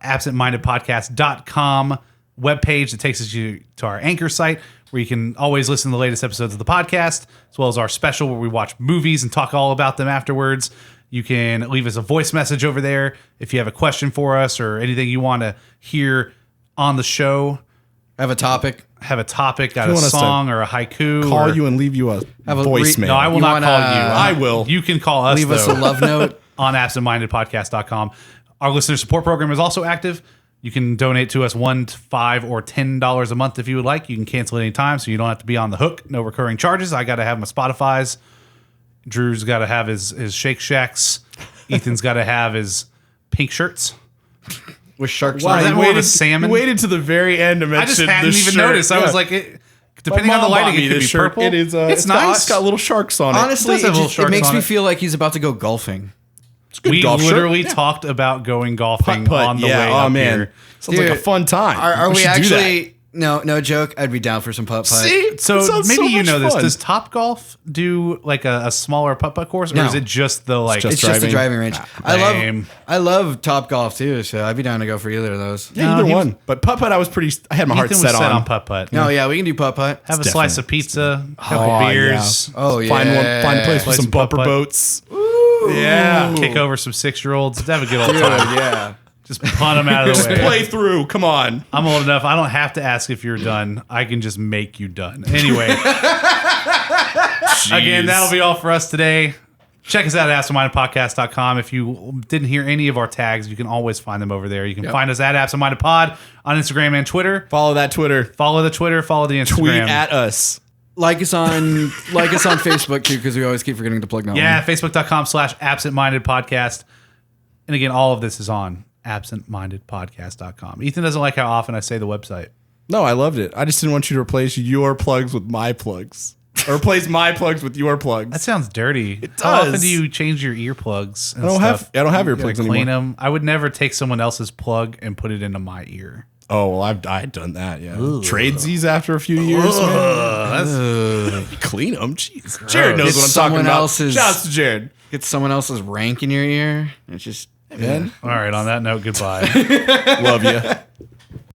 absentmindedpodcast.com webpage that takes us to our Anchor site, where you can always listen to the latest episodes of the podcast, as well as our special where we watch movies and talk all about them afterwards. You can leave us a voice message over there if you have a question for us or anything you want to hear on the show. Have a topic. Got a song or a haiku. Call or, you and leave you a voicemail. No, I will You not wanna- call you. I will. You can call us. Leave us a love note. On absentmindedpodcast.com. Our listener support program is also active. You can donate to us $1 to $5 or $10 a month if you would like. You can cancel at any time, so you don't have to be on the hook. No recurring charges. I got to have my Spotify's. Drew's got to have his Shake Shacks. Ethan's got to have his pink shirts. With sharks. Wow, on is it. that more of a salmon? You waited to the very end to mention I just hadn't the even shirt. noticed. I was like, depending on the lighting, it could be purple. It is. It's nice. It's got little sharks on it. Honestly, does have little it sharks makes on me it. feel like he's about to go golfing. We golf shirt. literally talked about going golfing Putt-putt, on the yeah. way Oh up man, here. sounds like a Dude, fun time. Are we should do that. actually? No joke. I'd be down for some putt putt. See? So It sounds maybe so you much know this. fun. Does Top Golf do like a smaller putt-putt course, or No. is it just the like? just It's just a driving. driving range. Lame. I love Top Golf too, so I'd be down to go for either of those. Yeah, No, either he was- one. But putt-putt, I had my heart Ethan was set on. putt-putt. No, yeah, we can do putt putt. Have a It's slice of pizza, a couple Oh, beers, Oh yeah. Find a place Play with some some bumper putt-putt. boats. Yeah. kick over some 6-year-olds. Have a good old Dude, time. yeah. Just punt them out of the way. Play through. Come on. I'm old enough. I don't have to ask if you're done. I can just make you done. Anyway, again, that'll be all for us today. Check us out at absentmindedpodcast.com. If you didn't hear any of our tags, you can always find them over there. You can find us at absentmindedpod on Instagram and Twitter. Follow that Twitter. Follow the Twitter. Follow the Instagram. Tweet at us. Like us on Facebook too, because we always keep forgetting to plug that Yeah, one. facebook.com/absentmindedpodcast. And again, all of this is on absentmindedpodcast.com. Ethan doesn't like how often I say the website. No, I loved it. I just didn't want you to replace your plugs with my plugs. Or replace my plugs with your plugs. That sounds dirty. It How often does. do you change your earplugs? And I don't stuff? have You earplugs gotta clean anymore. them. I would never take someone else's plug and put it into my ear. Oh, well, I've done that, yeah. Tradesies after a few years, man. Clean them. Jeez. Jared knows Get what I'm talking someone about. else's- Shout out to Jared. Get someone else's rank in your ear. It's just Man, All right, on that note, goodbye. love you.